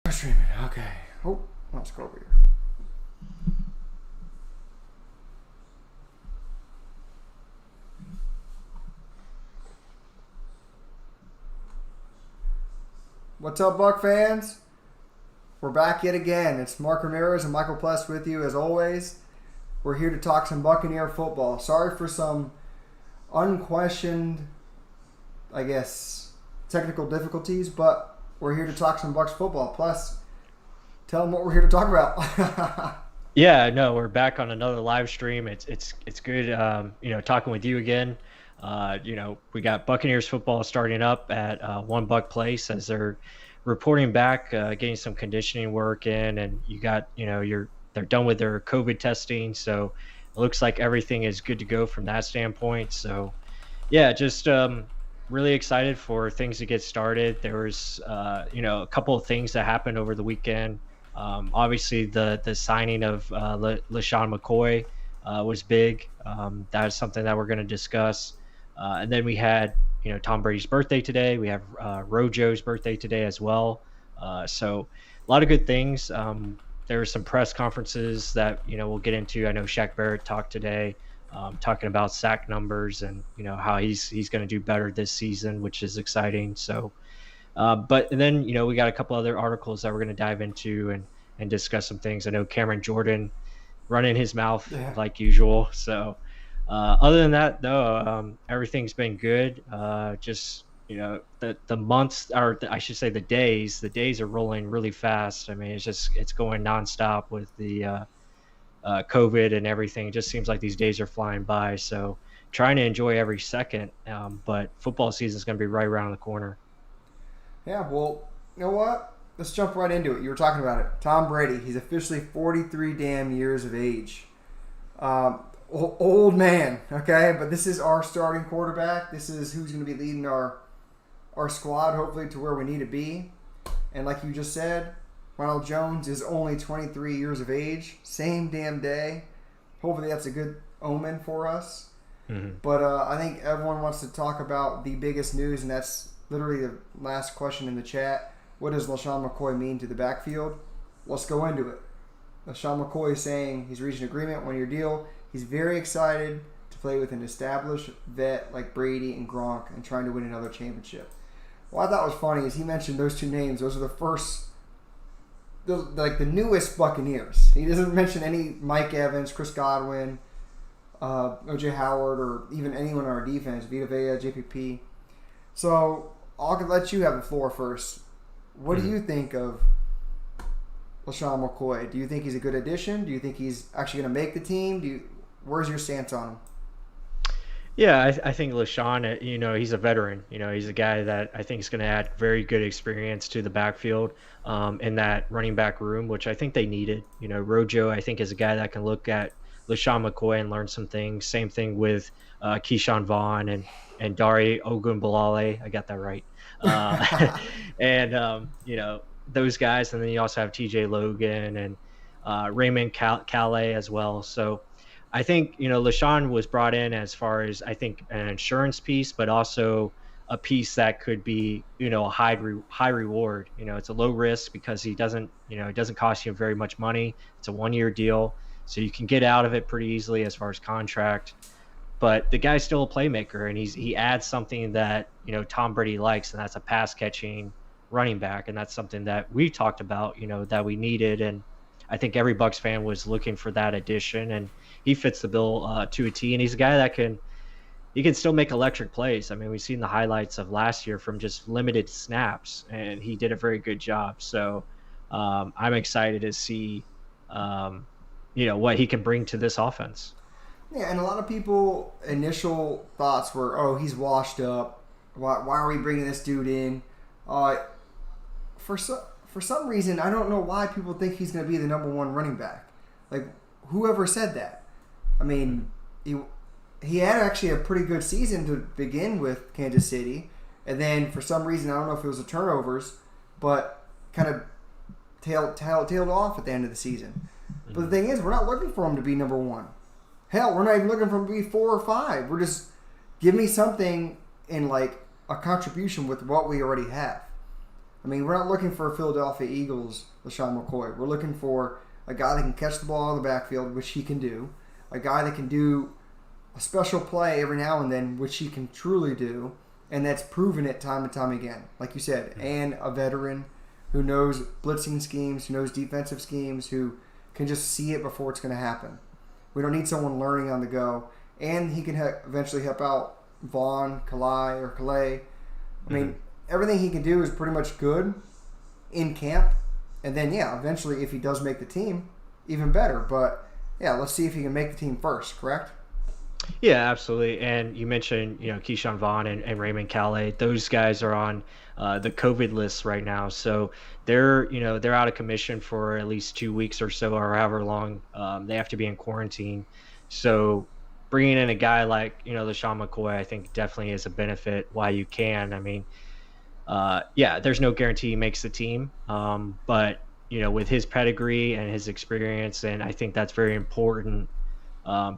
Streaming. Okay. Oh, let's go over here. What's up, Buck fans? We're back yet again. It's Mark Ramirez and Michael Pless with you as always. We're here to talk some Buccaneer football. Sorry for some unquestioned, technical difficulties, but we're here to talk some Bucs football. Plus, tell them what we're here to talk about. Yeah, no, we're back on another live stream. It's good, talking with you again. We got Buccaneers football starting up at One Buck Place as they're reporting back, getting some conditioning work in, and you got, they're done with their COVID testing, so it looks like everything is good to go from that standpoint. So, yeah, just really excited for things to get started. There was, a couple of things that happened over the weekend. Obviously, the signing of Lesean Mccoy was big. That is something that we're going to discuss. And then we had, Tom Brady's birthday today. We have Rojo's birthday today as well. So a lot of good things. There were some press conferences that, we'll get into. I know Shaq Barrett talked today, talking about sack numbers and, how he's going to do better this season, which is exciting. So, but then, we got a couple other articles that we're going to dive into and discuss some things. I know Cameron Jordan running his mouth like usual. So other than that, though, everything's been good. Just, the months, or I should say the days are rolling really fast. I mean, it's going nonstop with the COVID and everything. It just seems like these days are flying by. So trying to enjoy every second. But football season is going to be right around the corner. Yeah, well, you know what? Let's jump right into it. You were talking about it. Tom Brady. He's officially 43 damn years of age. Old man, okay? But this is our starting quarterback. This is who's going to be leading our squad, hopefully, to where we need to be. And like you just said, Ronald Jones is only 23 years of age. Same damn day. Hopefully that's a good omen for us. Mm-hmm. But I think everyone wants to talk about the biggest news, and that's literally the last question in the chat. What does Lesean Mccoy mean to the backfield? Let's go into it. Lesean McCoy is saying he's reached an agreement, one-year deal. He's very excited to play with an established vet like Brady and Gronk and trying to win another championship. What I thought was funny is he mentioned those two names. Those are the newest Buccaneers. He doesn't mention any Mike Evans, Chris Godwin, O.J. Howard, or even anyone on our defense, Vita Vea, JPP. So I'll let you have the floor first. What do you think of Lesean McCoy? Do you think he's a good addition? Do you think he's actually going to make the team? Where's your stance on him? Yeah, I think LeSean, he's a veteran. He's a guy that I think is going to add very good experience to the backfield in that running back room, which I think they needed. Rojo, I think, is a guy that can look at LeSean McCoy and learn some things. Same thing with Keyshawn Vaughn and Dari Ogunbowale. I got that right. And, those guys. And then you also have TJ Logan and Raymond Calais as well. So I think, LeSean was brought in as far as, I think, an insurance piece, but also a piece that could be, a high reward. It's a low risk because it doesn't cost you very much money. It's a 1-year deal. So you can get out of it pretty easily as far as contract. But the guy's still a playmaker, and he adds something that, Tom Brady likes, and that's a pass-catching running back. And that's something that we talked about, that we needed. And I think every Bucs fan was looking for that addition, and he fits the bill to a T. And he's a guy that can still make electric plays. I mean, we've seen the highlights of last year from just limited snaps, and he did a very good job. So I'm excited to see, what he can bring to this offense. Yeah, and a lot of people initial thoughts were, oh, he's washed up. Why are we bringing this dude in? For some reason, I don't know why people think he's going to be the number one running back. Like, whoever said that? I mean, he had actually a pretty good season to begin with, Kansas City. And then, for some reason, I don't know if it was the turnovers, but kind of tailed off at the end of the season. Mm-hmm. But the thing is, we're not looking for him to be number one. Hell, we're not even looking for him to be 4 or 5. We're just, give me something in, like, a contribution with what we already have. I mean, we're not looking for a Philadelphia Eagles Lesean McCoy. We're looking for a guy that can catch the ball out of the backfield, which he can do. A guy that can do a special play every now and then, which he can truly do. And that's proven it time and time again, like you said. And a veteran who knows blitzing schemes, who knows defensive schemes, who can just see it before it's going to happen. We don't need someone learning on the go. And he can eventually help out Vaughn, Calais. I mean, everything he can do is pretty much good in camp. And then, eventually, if he does make the team, even better. But, let's see if he can make the team first, correct? Yeah, absolutely. And you mentioned, Keyshawn Vaughn and Raymond Calais. Those guys are on the COVID list right now. So they're out of commission for at least 2 weeks or so, or however long they have to be in quarantine. So bringing in a guy like, Lesean McCoy, I think definitely is a benefit while you can. I mean, there's no guarantee he makes the team. But, with his pedigree and his experience, and I think that's very important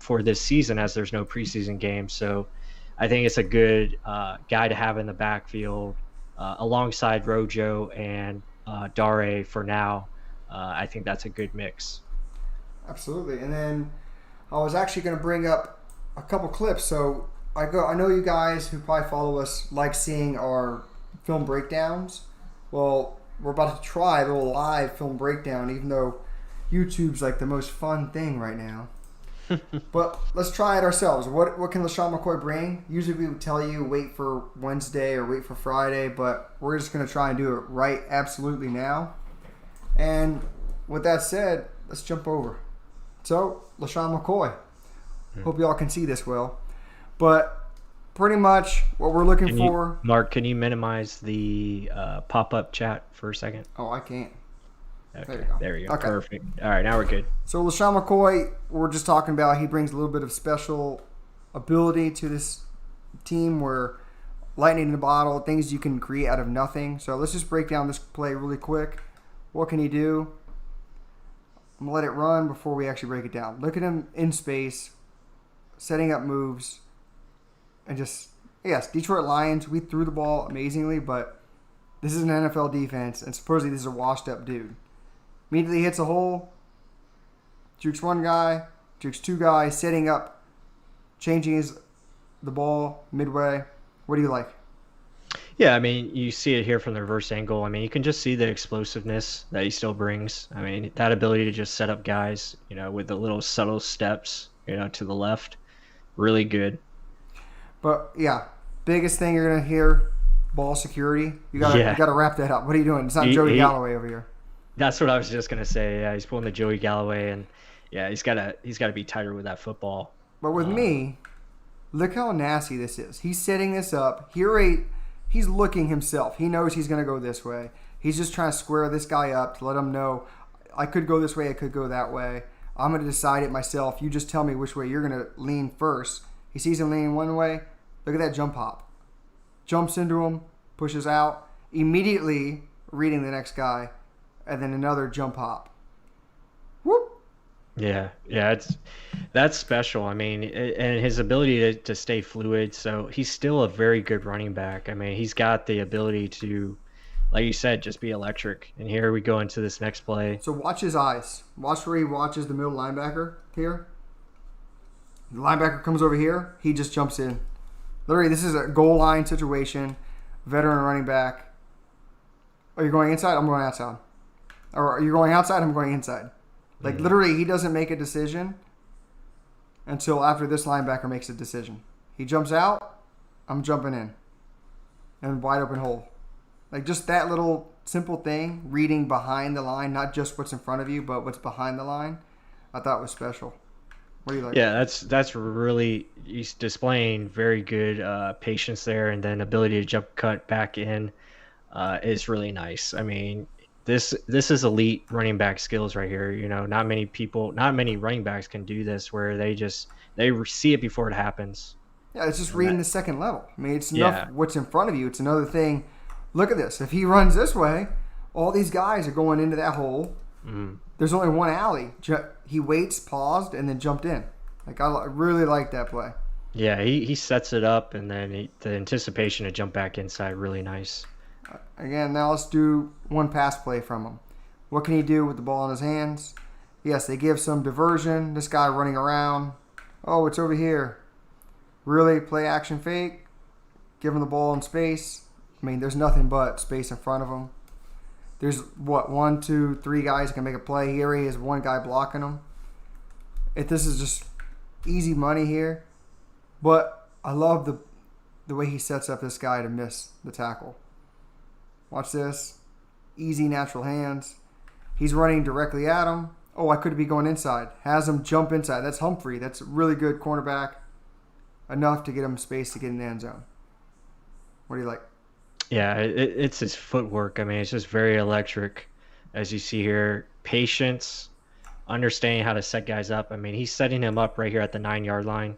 for this season as there's no preseason game. So I think it's a good guy to have in the backfield alongside Rojo and Dare for now. I think that's a good mix. Absolutely. And then I was actually going to bring up a couple clips. So I know you guys who probably follow us like seeing our film breakdowns. Well, we're about to try a little live film breakdown, even though YouTube's like the most fun thing right now. But let's try it ourselves. What can Lesean McCoy bring? Usually we would tell you wait for Wednesday or wait for Friday, but we're just going to try and do it right absolutely now. And with that said, let's jump over. So, Lesean McCoy. Hope y'all can see this well. But pretty much what we're looking for... Mark, can you minimize the pop-up chat for a second? Oh, I can't. Okay, there you go. Okay. Perfect. All right, now we're good. So Lesean McCoy, we're just talking about, he brings a little bit of special ability to this team where lightning in the bottle, things you can create out of nothing. So let's just break down this play really quick. What can he do? I'm going to let it run before we actually break it down. Look at him in space, setting up moves, and just, Detroit Lions, we threw the ball amazingly, but this is an NFL defense, and supposedly this is a washed-up dude. Immediately hits a hole, jukes one guy, jukes two guys, setting up, changing the ball midway. What do you like? Yeah, I mean, you see it here from the reverse angle. I mean, you can just see the explosiveness that he still brings. I mean, that ability to just set up guys, with the little subtle steps, to the left. Really good. But, biggest thing you're going to hear, ball security. You gotta wrap that up. What are you doing? It's not Joey Galloway over here. That's what I was just gonna say. Yeah, he's pulling the Joey Galloway, and he's gotta be tighter with that football. But with me, look how nasty this is. He's setting this up. He's looking himself. He knows he's gonna go this way. He's just trying to square this guy up to let him know, I could go this way, I could go that way. I'm gonna decide it myself. You just tell me which way you're gonna lean first. He sees him leaning one way. Look at that jump hop. Jumps into him, pushes out, immediately reading the next guy. And then another jump hop. Whoop. Yeah, that's special. I mean, and his ability to stay fluid. So he's still a very good running back. I mean, he's got the ability to, like you said, just be electric. And here we go into this next play. So watch his eyes. Watch where he watches the middle linebacker here. The linebacker comes over here. He just jumps in. Literally, this is a goal line situation. Veteran running back. Are you going inside? I'm going outside. Or are you going outside? I'm going inside. Like, literally, he doesn't make a decision until after this linebacker makes a decision. He jumps out, I'm jumping in. And wide open hole. Like, just that little simple thing, reading behind the line, not just what's in front of you, but what's behind the line, I thought was special. What do you like? Yeah, that's really, he's displaying very good patience there, and then ability to jump cut back in is really nice. I mean, this is elite running back skills right here. Not many running backs can do this where they see it before it happens. Yeah, it's just reading the second level. I mean, it's enough what's in front of you. It's another thing. Look at this. If he runs this way, all these guys are going into that hole. Mm-hmm. There's only one alley. He waits, paused, and then jumped in. Like, I really like that play. Yeah, he sets it up, and then the anticipation to jump back inside, really nice. Again, now let's do one pass play from him. What can he do with the ball in his hands? Yes, they give some diversion. This guy running around. Oh, it's over here. Really play action fake. Give him the ball in space. I mean, there's nothing but space in front of him. There's, 1, 2, 3 guys that can make a play. Here he is, one guy blocking him. This is just easy money here. But I love the way he sets up this guy to miss the tackle. Watch this. Easy, natural hands. He's running directly at him. Oh, I could be going inside. Has him jump inside. That's Humphrey. That's a really good cornerback. Enough to get him space to get in the end zone. What do you like? Yeah, it's his footwork. I mean, it's just very electric, as you see here. Patience, understanding how to set guys up. I mean, he's setting him up right here at the 9-yard line,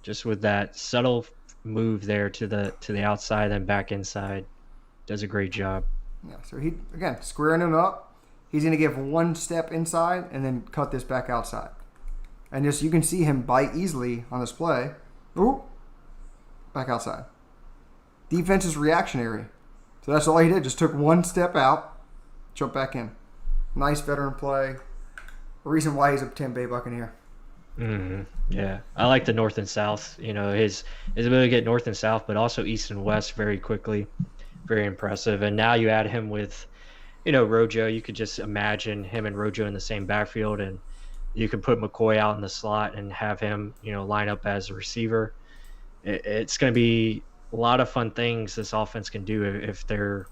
just with that subtle move there to the outside and back inside. Does a great job. Yeah. So he again squaring him up. He's going to give one step inside and then cut this back outside. And just you can see him bite easily on this play. Ooh, back outside. Defense is reactionary. So that's all he did. Just took one step out, jump back in. Nice veteran play. A reason why he's a Tampa Bay Buccaneer. Mm-hmm. Yeah, I like the north and south. You know, his ability to get north and south, but also east and west very quickly. Very impressive. And now you add him with, Rojo. You could just imagine him and Rojo in the same backfield, and you could put McCoy out in the slot and have him, line up as a receiver. It's going to be a lot of fun things this offense can do if they're,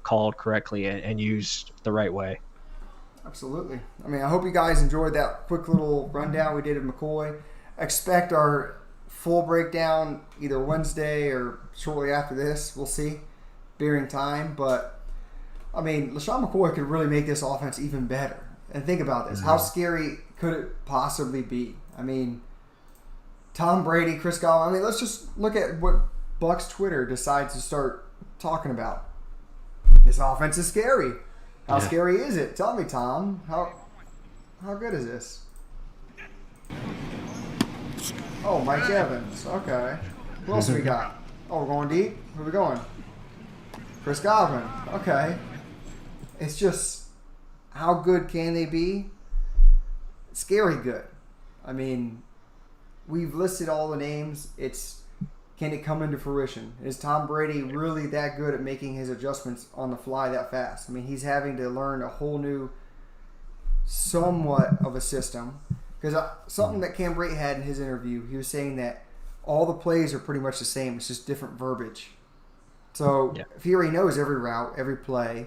called correctly and used the right way. Absolutely. I mean, I hope you guys enjoyed that quick little rundown we did of McCoy. Expect our full breakdown either Wednesday or shortly after this. We'll see, bearing time. But, I mean, Lesean McCoy could really make this offense even better. And think about this. Mm-hmm. How scary could it possibly be? I mean, Tom Brady, Chris Godwin. I mean, let's just look at what Bucs Twitter decides to start talking about. This offense is scary. How scary is it? Tell me, Tom. How good is this? Oh, Mike Evans. Okay. Who else we got? Oh, we're going deep? Where are we going? Chris Godwin. Okay. It's just, how good can they be? Scary good. I mean, we've listed all the names. Can it come into fruition? Is Tom Brady really that good at making his adjustments on the fly that fast? I mean, he's having to learn a whole new, somewhat of a system. Because something that Cam Brate had in his interview, he was saying that all the plays are pretty much the same. It's just different verbiage. So if he already knows every route, every play,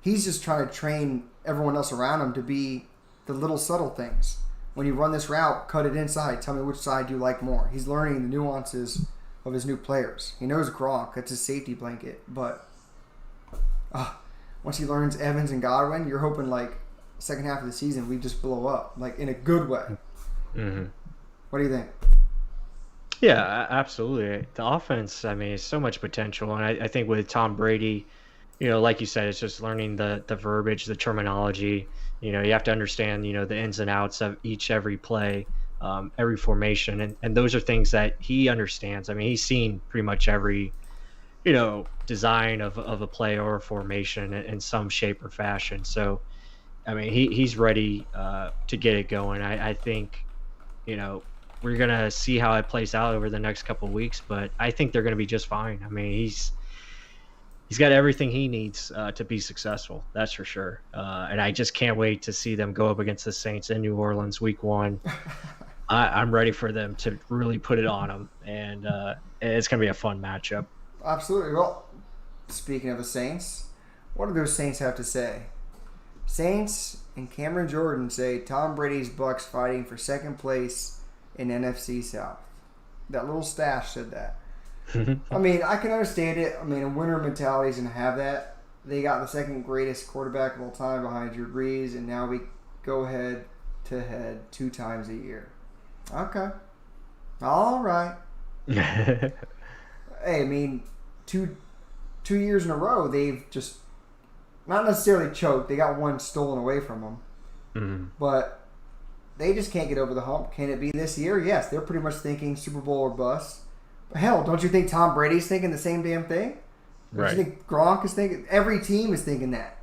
he's just trying to train everyone else around him to be the little subtle things. When you run this route, cut it inside. Tell me which side you like more. He's learning the nuances of his new players. He knows Gronk. That's his safety blanket. But once he learns Evans and Godwin, you're hoping like second half of the season we just blow up, like in a good way. Mm-hmm. What do you think? Yeah, absolutely. The offense, I mean, it's so much potential. And I think with Tom Brady, like you said, it's just learning the verbiage, the terminology. You have to understand, the ins and outs of every play. Every formation, and those are things that he understands. I mean, he's seen pretty much every, design of a play or a formation in some shape or fashion. So, I mean, he's ready to get it going. I think, we're gonna see how it plays out over the next couple of weeks, but I think they're gonna be just fine. I mean, he's got everything he needs to be successful. That's for sure. And I just can't wait to see them go up against the Saints in New Orleans week 1. I'm ready for them to really put it on them, and it's going to be a fun matchup. Absolutely. Well, speaking of the Saints, what do those Saints have to say? Saints and Cameron Jordan say Tom Brady's Bucs fighting for second place in NFC South. That little stash said that. I mean, I can understand it. I mean, a winner mentality is going to have that. They got the second greatest quarterback of all time behind Drew Brees, and now we go head to head 2 times a year. Okay. All right. Hey, I mean, two years in a row, they've just not necessarily choked. They got one stolen away from them. Mm-hmm. But they just can't get over the hump. Can it be this year? Yes, they're pretty much thinking Super Bowl or bust. But hell, don't you think Tom Brady's thinking the same damn thing? Don't you Right. think Gronk is thinking? Every team is thinking that.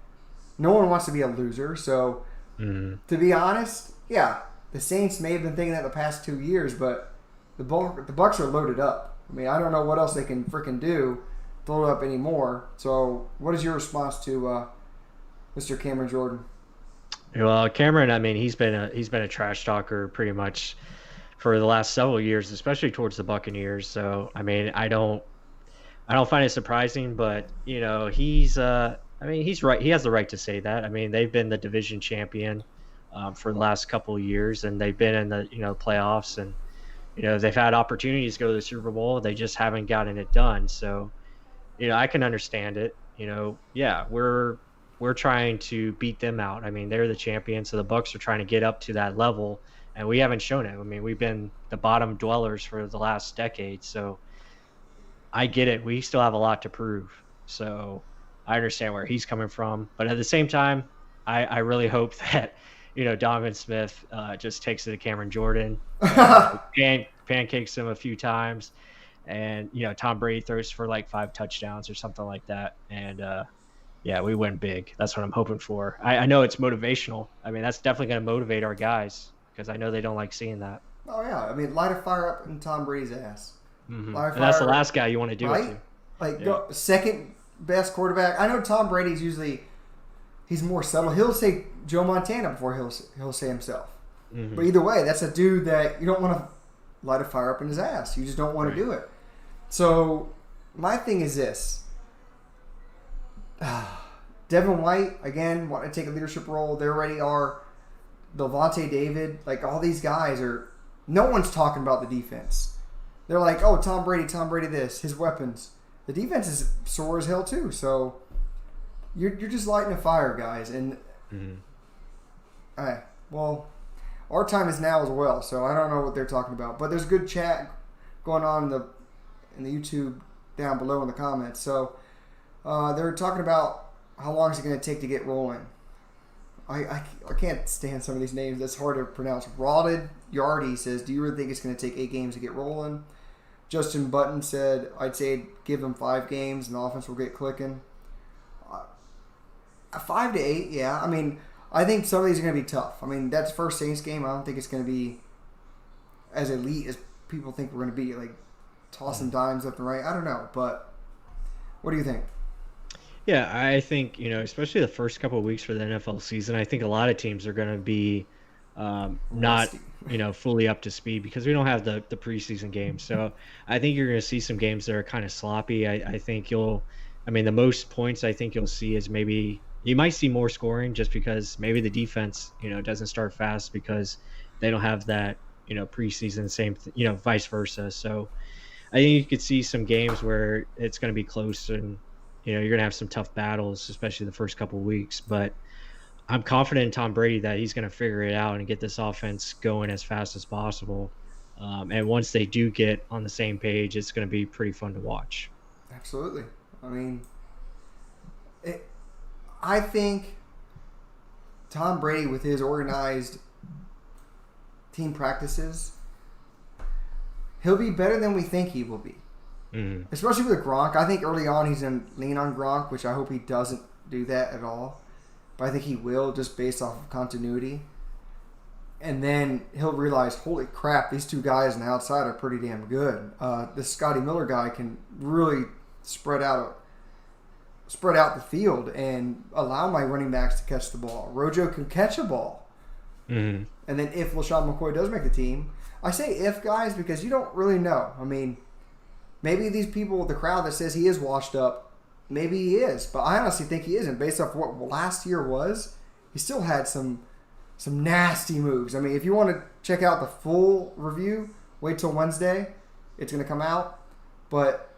No one wants to be a loser. So, to be honest, yeah, the Saints may have been thinking that the past 2 years, but the Bucs are loaded up. I mean, I don't know what else they can freaking do to load up anymore. So, what is your response to Mr. Cameron Jordan? Well, Cameron, I mean, he's been a trash talker pretty much for the last several years, especially towards the Buccaneers. So, I mean, I don't find it surprising, but he's I mean, he's right. He has the right to say that. I mean, they've been the division champion for the last couple of years, and they've been in the playoffs, and they've had opportunities to go to the Super Bowl. They just haven't gotten it done. So, I can understand it. Yeah, we're trying to beat them out. I mean, they're the champions, so the Bucs are trying to get up to that level, and we haven't shown it. I mean, we've been the bottom dwellers for the last decade, so I get it. We still have a lot to prove. So I understand where he's coming from, but at the same time, I really hope that Donovan Smith just takes it to Cameron Jordan, pancakes him a few times, and Tom Brady throws for like 5 touchdowns or something like that, and yeah, we win big. That's what I'm hoping for. I know it's motivational. I mean, that's definitely going to motivate our guys because I know they don't like seeing that. Oh yeah, I mean, light a fire up in Tom Brady's ass. And that's the last guy you want to do right? it to. Like second best quarterback. I know Tom Brady's usually he's more subtle. He'll say Joe Montana before he'll say himself. But either way, that's a dude that you don't want to light a fire up in his ass. You just don't want to do it. So my thing is this. Devin White, again, want to take a leadership role. They already are. Devontae David, like all these guys are. No one's talking about the defense. They're like, oh, Tom Brady this, his weapons. The defense is sore as hell too. So you're just lighting a fire, guys. And all right, well, our time is now as well. So I don't know what they're talking about, but there's good chat going on in the YouTube down below in the comments. So they're talking about how long is it going to take to get rolling. I can't stand some of these names. That's hard to pronounce. Rotted Yardy says, do you really think it's going to take 8 games to get rolling? Justin Button said, I'd say give them 5 games and the offense will get clicking. 5 to 8, yeah. I mean, I think some of these are going to be tough. I mean, that's first Saints game. I don't think it's going to be as elite as people think we're going to be. Like, tossing dimes left and right. I don't know. But what do you think? Yeah, I think, especially the first couple of weeks for the NFL season, I think a lot of teams are going to be not, fully up to speed because we don't have the preseason games. So I think you're going to see some games that are kind of sloppy. I think the most points I think you'll see is maybe you might see more scoring just because maybe the defense, doesn't start fast because they don't have that, preseason, same, vice versa. So I think you could see some games where it's going to be close and, you're going to have some tough battles, especially the first couple of weeks. But I'm confident in Tom Brady that he's going to figure it out and get this offense going as fast as possible. And once they do get on the same page, it's going to be pretty fun to watch. Absolutely. I mean, I think Tom Brady with his organized team practices, he'll be better than we think he will be. Especially with Gronk. I think early on he's going to lean on Gronk, which I hope he doesn't do that at all. But I think he will just based off of continuity. And then he'll realize, holy crap, these 2 guys on the outside are pretty damn good. This Scottie Miller guy can really spread out the field and allow my running backs to catch the ball. Rojo can catch a ball. And then if LeSean McCoy does make the team, I say if, guys, because you don't really know. I mean, maybe these people, the crowd that says he is washed up, maybe he is. But I honestly think he isn't. Based off what last year was, he still had some nasty moves. I mean, if you want to check out the full review, wait till Wednesday. It's going to come out. But,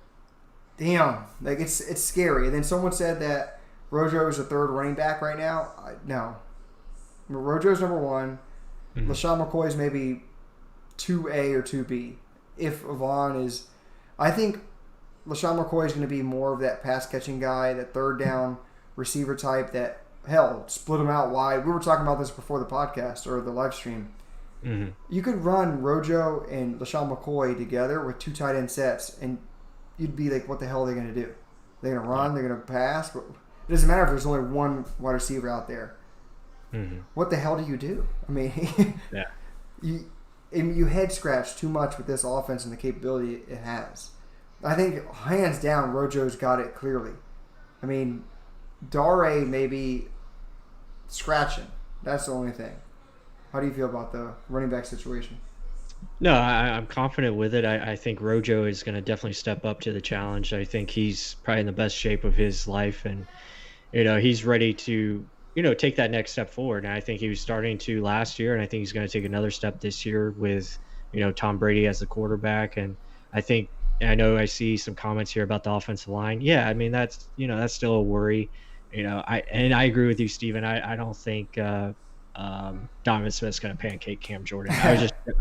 damn, like it's scary. And then someone said that Rojo is the 3rd running back right now. No. Rojo's number 1. LeSean McCoy is maybe 2A or 2B. If Vaughn is... I think LeSean McCoy is going to be more of that pass-catching guy, that third down receiver type that, hell, split him out wide. We were talking about this before the podcast or the live stream. You could run Rojo and LeSean McCoy together with 2 tight end sets, and you'd be like, what the hell are they going to do? They're going to run. They're going to pass. But it doesn't matter if there's only one wide receiver out there. Mm-hmm. What the hell do you do? I mean, you head scratch too much with this offense and the capability it has. I think hands down, Rojo's got it clearly. I mean, Dare may be scratching. That's the only thing. How do you feel about the running back situation? No, I'm confident with it. I think Rojo is going to definitely step up to the challenge. I think he's probably in the best shape of his life, and he's ready to take that next step forward. And I think he was starting to last year, and I think he's going to take another step this year with Tom Brady as the quarterback. And I know I see some comments here about the offensive line. Yeah, I mean that's still a worry. I agree with you, Steven. I don't think Donovan Smith's going to pancake Cam Jordan.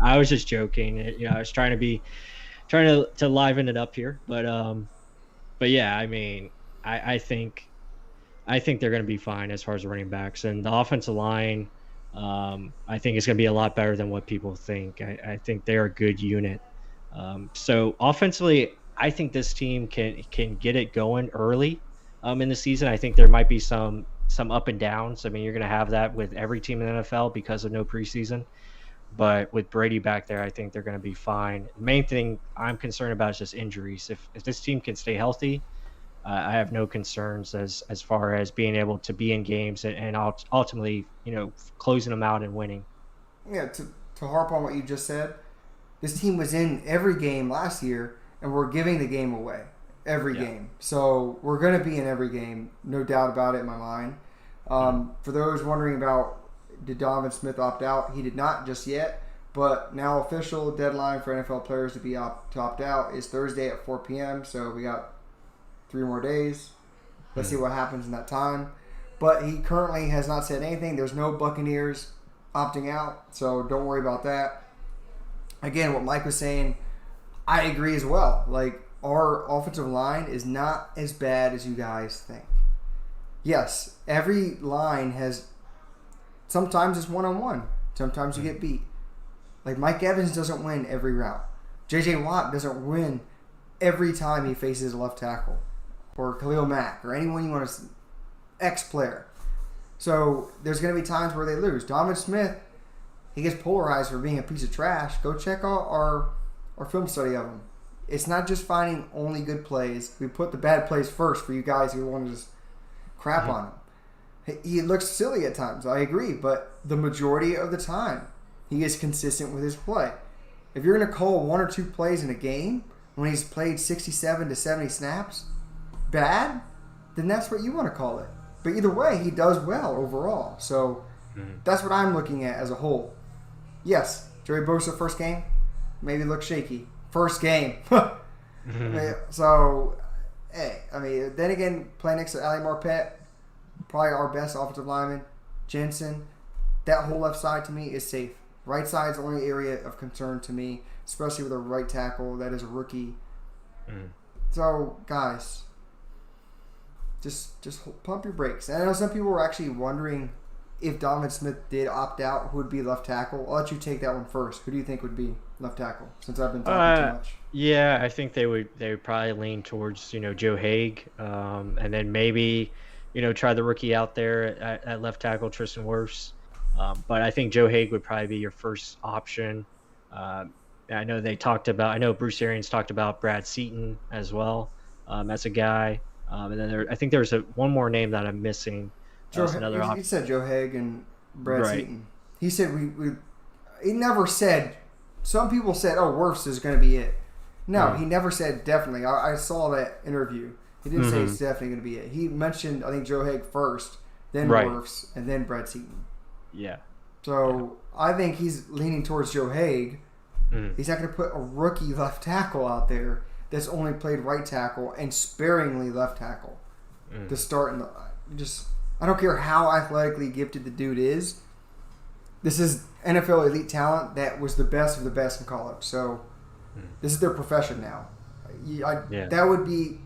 I was just joking. I was trying to liven it up here, but yeah, I mean, I think they're going to be fine as far as running backs, and the offensive line. I think it's going to be a lot better than what people think. I think they're a good unit. So offensively, I think this team can get it going early in the season. I think there might be some up and downs. I mean, you're going to have that with every team in the NFL because of no preseason. But with Brady back there, I think they're going to be fine. The main thing I'm concerned about is just injuries. If this team can stay healthy, I have no concerns as far as being able to be in games and ultimately, closing them out and winning. Yeah, to harp on what you just said, this team was in every game last year, and we're giving the game away every game. So we're going to be in every game, no doubt about it in my mind. For those wondering about did Donovan Smith opt out, he did not just yet, but now official deadline for NFL players to opt out is Thursday at 4 p.m., so we got 3 more days. Let's see what happens in that time. But he currently has not said anything. There's no Buccaneers opting out, so don't worry about that. Again, what Mike was saying, I agree as well. Like, our offensive line is not as bad as you guys think. Yes, every line has... Sometimes it's one-on-one. Sometimes you get beat. Like, Mike Evans doesn't win every route. J.J. Watt doesn't win every time he faces a left tackle. Or Khalil Mack, or anyone you want to... X-player. So, there's going to be times where they lose. Donovan Smith, he gets polarized for being a piece of trash. Go check out our film study of him. It's not just finding only good plays. We put the bad plays first for you guys who want to just crap on him. He looks silly at times, I agree, but the majority of the time, he is consistent with his play. If you're going to call 1 or 2 plays in a game when he's played 67 to 70 snaps bad, then that's what you want to call it. But either way, he does well overall. So that's what I'm looking at as a whole. Yes, Joey Bosa first game, maybe look shaky. First game. So, hey, I mean, then again, playing next to Ali Marpet, probably our best offensive lineman, Jensen, that whole left side to me is safe. Right side is the only area of concern to me, especially with a right tackle that is a rookie. So, guys, just pump your brakes. And I know some people were actually wondering if Donovan Smith did opt out, who would be left tackle. I'll let you take that one first. Who do you think would be left tackle? Since I've been talking too much. Yeah, I think they would probably lean towards Joe Haig, and then maybe try the rookie out there at left tackle, Tristan Wirfs. But I think Joe Haig would probably be your first option. I know Bruce Arians talked about Brad Seaton as well as a guy. And then I think there's one more name that I'm missing. He said Joe Haig and Brad Seaton. He said he never said. Some people said, "Oh, Wirfs is going to be it." No, he never said definitely. I saw that interview. He didn't say it's definitely going to be it. He mentioned, I think, Joe Haig first, then Wirfs, and then Brad Seaton. Yeah. So I think he's leaning towards Joe Haig. He's not going to put a rookie left tackle out there that's only played right tackle and sparingly left tackle to start. I don't care how athletically gifted the dude is. This is NFL elite talent that was the best of the best in college. So this is their profession now. That would be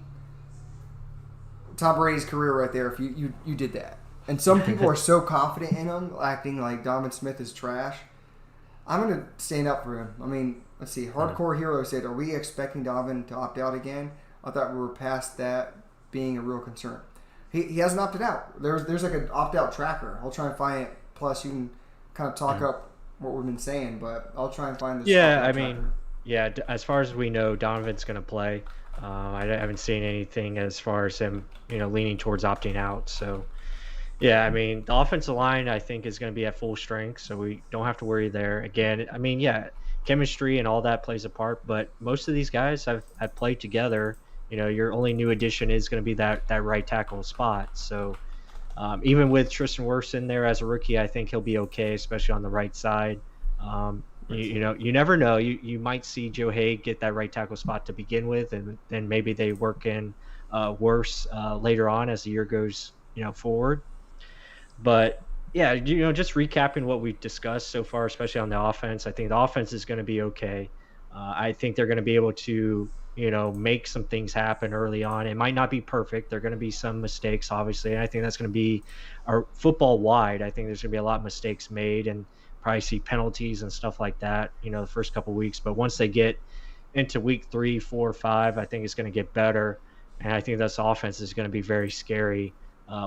Tom Brady's career right there if you did that. And some people are so confident in him, acting like Donovan Smith is trash. I'm going to stand up for him. I mean, let's see. Hardcore Hero said, "Are we expecting Donovan to opt out again?" I thought we were past that. being a real concern. He hasn't opted out. There's like an opt out tracker. I'll try and find it. Plus, you can kind of talk up what we've been saying, but I'll try and find this. Yeah, I mean, yeah. As far as we know, Donovan's going to play. I haven't seen anything as far as him, leaning towards opting out. So, yeah, I mean, the offensive line I think is going to be at full strength, so we don't have to worry there. Again, I mean, yeah, chemistry and all that plays a part, but most of these guys have played together. Your only new addition is going to be that right tackle spot. So even with Tristan Wirfs in there as a rookie, I think he'll be okay, especially on the right side. You never know. You might see Joe Haig get that right tackle spot to begin with, and then maybe they work in Wirfs later on as the year goes forward. But yeah, just recapping what we've discussed so far, especially on the offense, I think the offense is going to be okay. I think they're going to be able to make some things happen early on. It might not be perfect. There are going to be some mistakes, obviously. And I think that's going to be our football wide. I think there's going to be a lot of mistakes made and probably see penalties and stuff like that, the first couple of weeks. But once they get into week 3, 4, 5, I think it's going to get better. And I think this offense is going to be very scary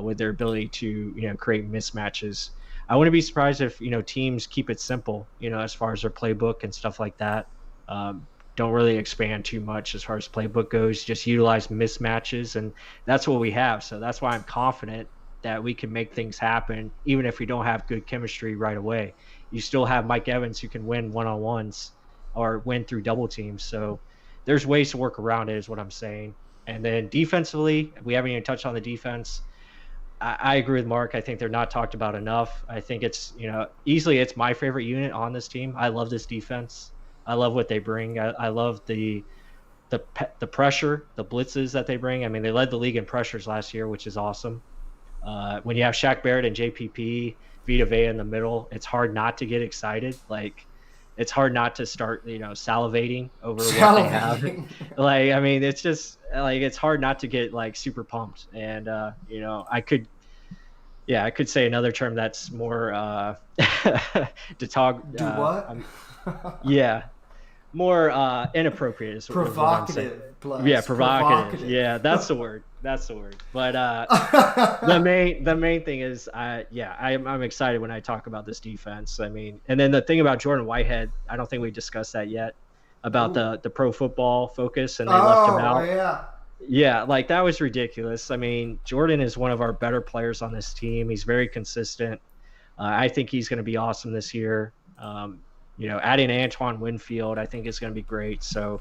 with their ability to, create mismatches. I wouldn't be surprised if, teams keep it simple, as far as their playbook and stuff like that. Don't really expand too much as far as playbook goes. Just utilize mismatches, and that's what we have. So that's why I'm confident that we can make things happen, even if we don't have good chemistry right away. You still have Mike Evans who can win one-on-ones or win through double teams. So there's ways to work around it is what I'm saying. And then defensively, we haven't even touched on the defense. I agree with Mark. I think they're not talked about enough. I think it's, easily it's my favorite unit on this team. I love this defense. I love what they bring. I love the pressure, the blitzes that they bring. I mean, they led the league in pressures last year, which is awesome. When you have Shaq Barrett and JPP, Vita Vea in the middle, it's hard not to get excited. Like, it's hard not to start, salivating over what they have. Like, I mean, it's just like it's hard not to get like super pumped. And I could say another term that's more to talk. Do what? Yeah. More inappropriate is provocative. Yeah, provocative. Yeah, that's the word. But the main thing is, I'm excited when I talk about this defense. I mean, and then the thing about Jordan Whitehead, I don't think we discussed that yet about the pro football focus, and they left him out. Yeah. Yeah, like that was ridiculous. I mean, Jordan is one of our better players on this team. He's very consistent. I think he's going to be awesome this year. Adding Antoine Winfield, I think is going to be great. So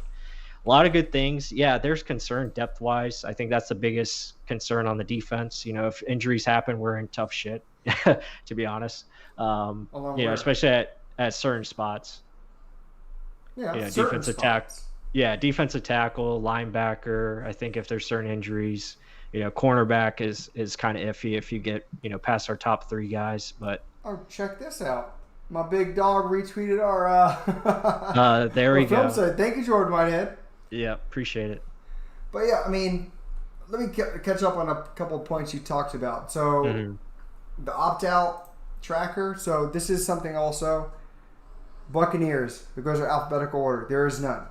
a lot of good things. Yeah, there's concern depth-wise. I think that's the biggest concern on the defense. If injuries happen, we're in tough shit, to be honest. Especially at certain spots. Yeah, defensive tackle. Yeah, defensive tackle, linebacker. I think if there's certain injuries, cornerback is kind of iffy if you get, past our top 3 guys. But check this out. My big dog retweeted our there we go. Film site. Thank you, Jordan Whitehead. Yeah, appreciate it. But yeah, I mean, let me catch up on a couple of points you talked about. So the opt-out tracker. So this is something also. Buccaneers, because of alphabetical order. There is none.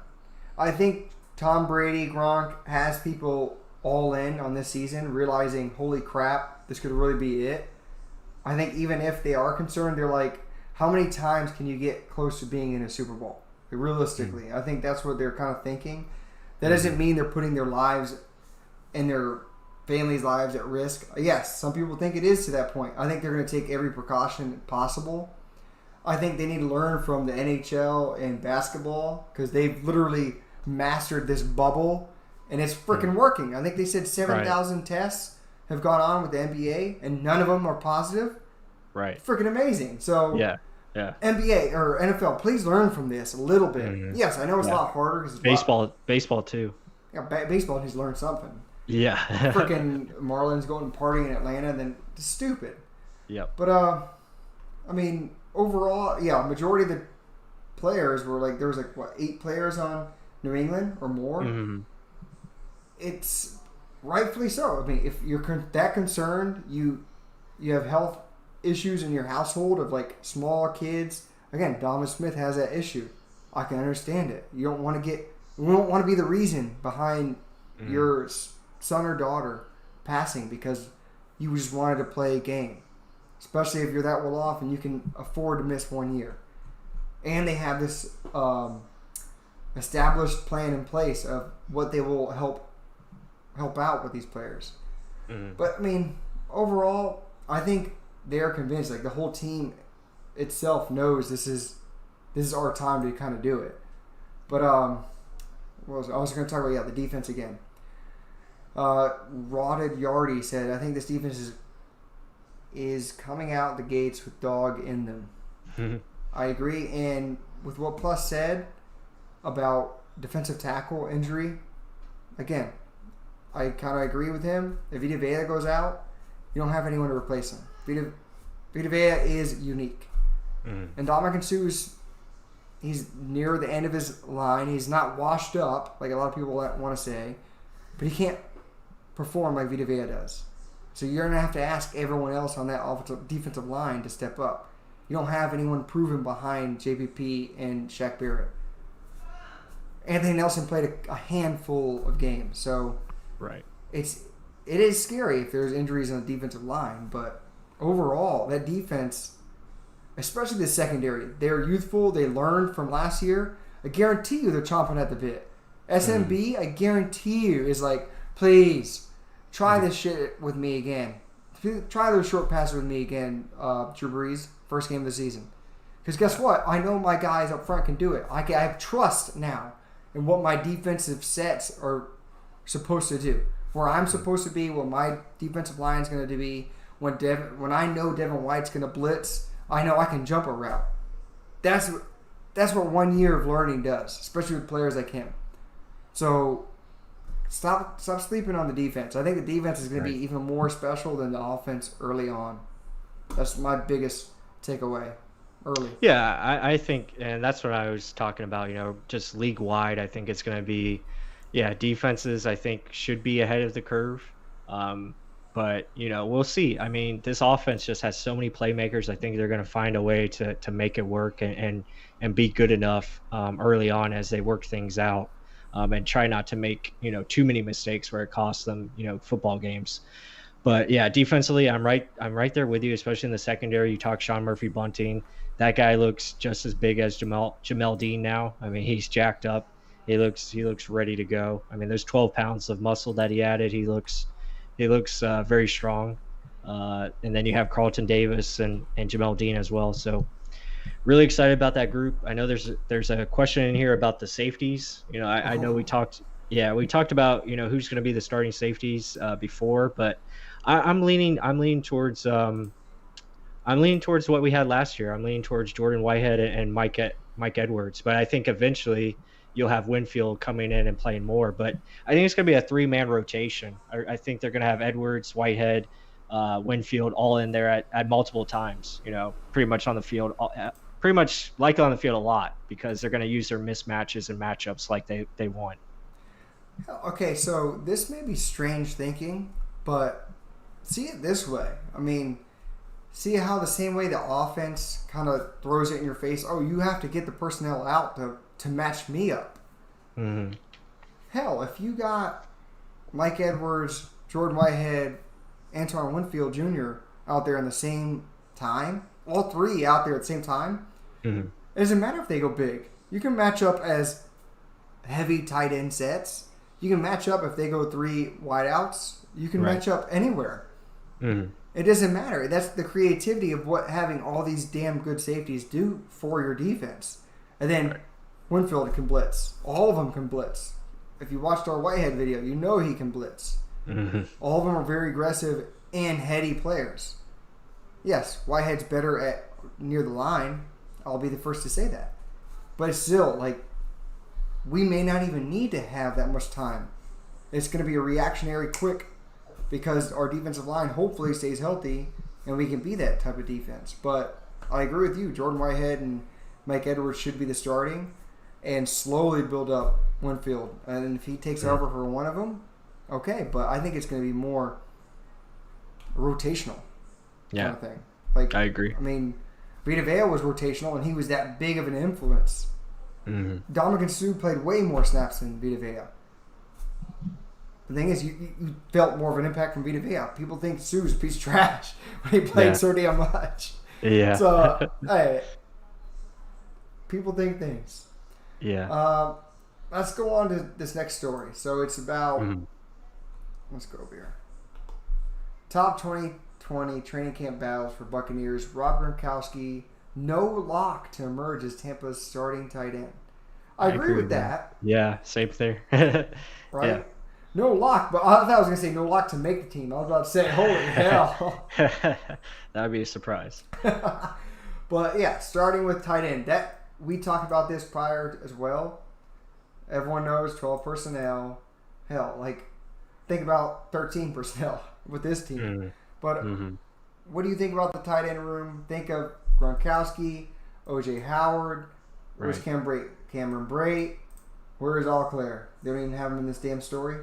I think Tom Brady, Gronk has people all in on this season, realizing, holy crap, this could really be it. I think even if they are concerned, they're like, how many times can you get close to being in a Super Bowl? Realistically, I think that's what they're kind of thinking. That doesn't mean they're putting their lives and their families' lives at risk. Yes, some people think it is to that point. I think they're going to take every precaution possible. I think they need to learn from the NHL and basketball because they've literally mastered this bubble, and it's freaking working. I think they said 7,000 tests have gone on with the NBA, and none of them are positive. Right. Freaking amazing. So yeah. NBA or NFL, please learn from this a little bit. Mm-hmm. Yes, I know it's a lot harder because baseball too. Yeah, baseball needs to learn something. Yeah. Freaking Marlins going and partying in Atlanta, then it's stupid. Yep. But I mean, overall, majority of the players were like, there was 8 players on New England or more. Mm-hmm. It's rightfully so. I mean, if you're that concerned, you have health issues in your household of small kids. Again, Donovan Smith has that issue. I can understand it. You don't want to be the reason behind your son or daughter passing because you just wanted to play a game, especially if you're that well off and you can afford to miss 1 year. And they have this established plan in place of what they will help out with these players. Mm-hmm. But I mean, overall, I think they're convinced. Like the whole team itself knows this is our time to kind of do it. But I was going to talk about the defense again. Rotted Yardy said, I think this defense is coming out the gates with dog in them. I agree, and with what Plus said about defensive tackle injury, again, I kind of agree with him. If Vita Vea goes out, you don't have anyone to replace him. Vita Vea is unique. Mm-hmm. And Dominican Sue's, he's near the end of his line. He's not washed up, like a lot of people want to say, but he can't perform like Vita Vea does. So you're going to have to ask everyone else on that defensive line to step up. You don't have anyone proven behind JPP and Shaq Barrett. Anthony Nelson played a handful of games, so right. It is scary if there's injuries on the defensive line, but overall, that defense, especially the secondary, they're youthful. They learned from last year. I guarantee you they're chomping at the bit. SMB, I guarantee you, is like, please, try this shit with me again. Try those short passes with me again, Drew Brees, first game of the season. Because guess what? I know my guys up front can do it. I have trust now in what my defensive sets are supposed to do. Where I'm supposed to be, what my defensive line is going to be. When I know Devin White's going to blitz, I know I can jump a route. That's what 1 year of learning does, especially with players like him. So stop sleeping on the defense. I think the defense is going to be even more special than the offense early on. That's my biggest takeaway early. Yeah, I think, and that's what I was talking about, just league-wide, I think it's going to be, defenses, I think, should be ahead of the curve. But, we'll see. I mean, this offense just has so many playmakers. I think they're going to find a way to make it work and be good enough early on as they work things out. And try not to make, too many mistakes where it costs them, football games. But yeah, defensively, I'm right there with you, especially in the secondary. You talk Sean Murphy-Bunting. That guy looks just as big as Jamel Dean now. I mean, he's jacked up. He looks ready to go. I mean, there's 12 pounds of muscle that he added. He looks very strong. And then you have Carlton Davis and Jamel Dean as well. So really excited about that group. I know there's a question in here about the safeties. I know we talked about who's going to be the starting safeties before, but I'm leaning towards what we had last year. I'm leaning towards Jordan Whitehead and Mike Edwards, but I think eventually you'll have Winfield coming in and playing more. But I think it's going to be a 3-man rotation. I think they're going to have Edwards, Whitehead, Winfield all in there at multiple times. Pretty much on the field. Pretty much likely on the field a lot because they're going to use their mismatches and matchups like they want. Okay, so this may be strange thinking, but see it this way. I mean, see how the same way the offense kind of throws it in your face, oh, you have to get the personnel out to match me up. Mm-hmm. Hell, if you got Mike Edwards, Jordan Whitehead, Antoine Winfield Jr. out there in the same time, all three out there at the same time, mm-hmm. It doesn't matter if they go big. You can match up as heavy tight end sets. You can match up if they go 3 wideouts. You can match up anywhere. Mm-hmm. It doesn't matter. That's the creativity of what having all these damn good safeties do for your defense. And then Winfield can blitz. All of them can blitz. If you watched our Whitehead video, you know he can blitz. Mm-hmm. All of them are very aggressive and heady players. Yes, Whitehead's better at near the line. I'll be the first to say that. But it's still, we may not even need to have that much time. It's going to be a reactionary quick because our defensive line hopefully stays healthy and we can be that type of defense. But I agree with you. Jordan Whitehead and Mike Edwards should be the starting and slowly build up Winfield. And if he takes over for one of them, okay. But I think it's going to be more rotational kind of thing. I agree. I mean, Vita Vea was rotational and he was that big of an influence. Mm-hmm. Dominican Sue played way more snaps than Vita Vea. the thing is, you felt more of an impact from Vita Vea. People think Sue's a piece of trash when he played so damn much. Yeah. So, hey, people think things. Yeah. Let's go on to this next story. So it's about, let's go over here. Top 2020 training camp battles for Buccaneers. Rob Gronkowski, no lock to emerge as Tampa's starting tight end. I agree with that. Yeah, same thing. Right? Yeah. No lock, but I thought I was going to say no lock to make the team. I was about to say, holy hell. That would be a surprise. But yeah, starting with tight end. We talked about this prior as well. Everyone knows 12 personnel. Hell, like, think about 13 personnel with this team. But what do you think about the tight end room? Think of Gronkowski, O.J. Howard. Where's Cameron Brate? Where is Auclair? They don't even have him in this damn story.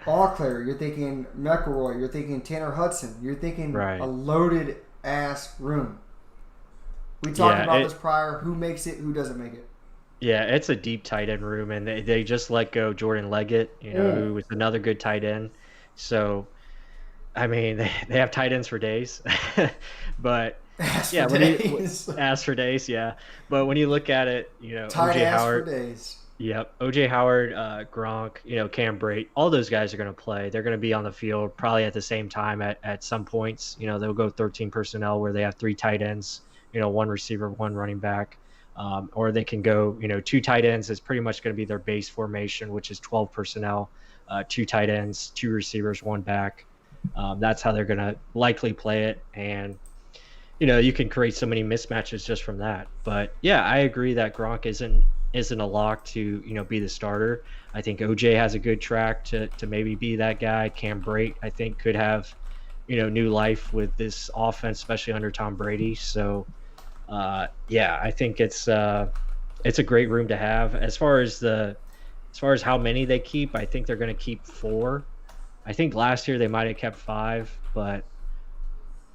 Auclair, you're thinking McElroy, you're thinking Tanner Hudson, you're thinking a loaded ass room. We talked about this prior. Who makes it? Who doesn't make it? Yeah, it's a deep tight end room, and they just let go Jordan Leggett, who was another good tight end. So, I mean, they have tight ends for days, but ass for days, yeah. But when you look at it, OJ Howard for days. Yep, OJ Howard, Gronk, Cam Brate, all those guys are going to play. They're going to be on the field probably at the same time at some points. They'll go 13 personnel where they have 3 tight ends, one receiver, 1 running back. Or they can go, 2 tight ends is pretty much going to be their base formation, which is 12 personnel, 2 tight ends, 2 receivers, 1 back. That's how they're going to likely play it. And, you can create so many mismatches just from that. But, yeah, I agree that Gronk isn't a lock to, be the starter. I think OJ has a good track to maybe be that guy. Cam Brate, I think, could have, new life with this offense, especially under Tom Brady. So, I think it's a great room to have. As far as how many they keep, I think they're going to keep 4. I think last year they might have kept 5, but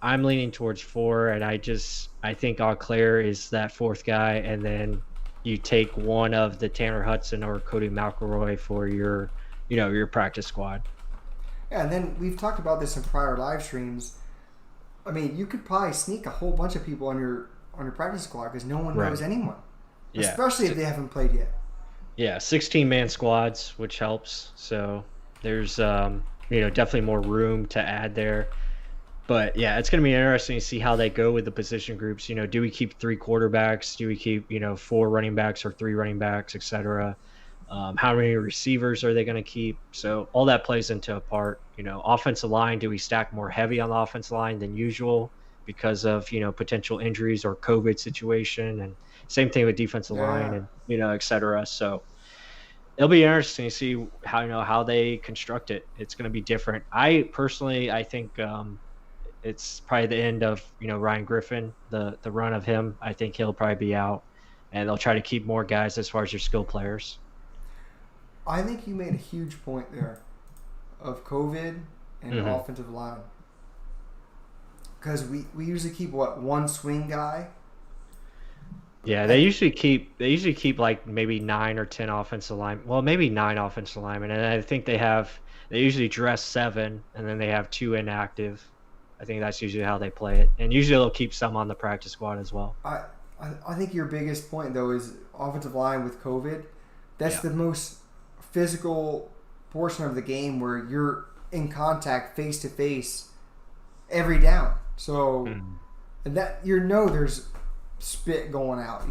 I'm leaning towards 4, and I think Auclair is that 4th guy, and then you take one of the Tanner Hudson or Cody McElroy for your practice squad. Yeah, and then we've talked about this in prior live streams. I mean, you could probably sneak a whole bunch of people on your practice squad because no one knows anyone, especially if they haven't played yet. Yeah, 16-man squads, which helps. So there's definitely more room to add there. But yeah, it's going to be interesting to see how they go with the position groups. Do we keep 3 quarterbacks? Do we keep 4 running backs or 3 running backs, etc.? How many receivers are they going to keep? So all that plays into a part. Offensive line. Do we stack more heavy on the offensive line than usual because of potential injuries or COVID situation? And same thing with defensive line and etc. So it'll be interesting to see how they construct it. It's going to be different. I think. It's probably the end of Ryan Griffin, the run of him. I think he'll probably be out, and they'll try to keep more guys as far as your skill players. I think you made a huge point there of COVID and the offensive line, because we usually keep one swing guy. Yeah, they usually keep like maybe 9 or 10 offensive line. Well, maybe 9 offensive linemen, and I think they usually dress 7, and then they have 2 inactive. I think that's usually how they play it. And usually they'll keep some on the practice squad as well. I think your biggest point, though, is offensive line with COVID. That's the most physical portion of the game where you're in contact face-to-face every down. So and that there's spit going out.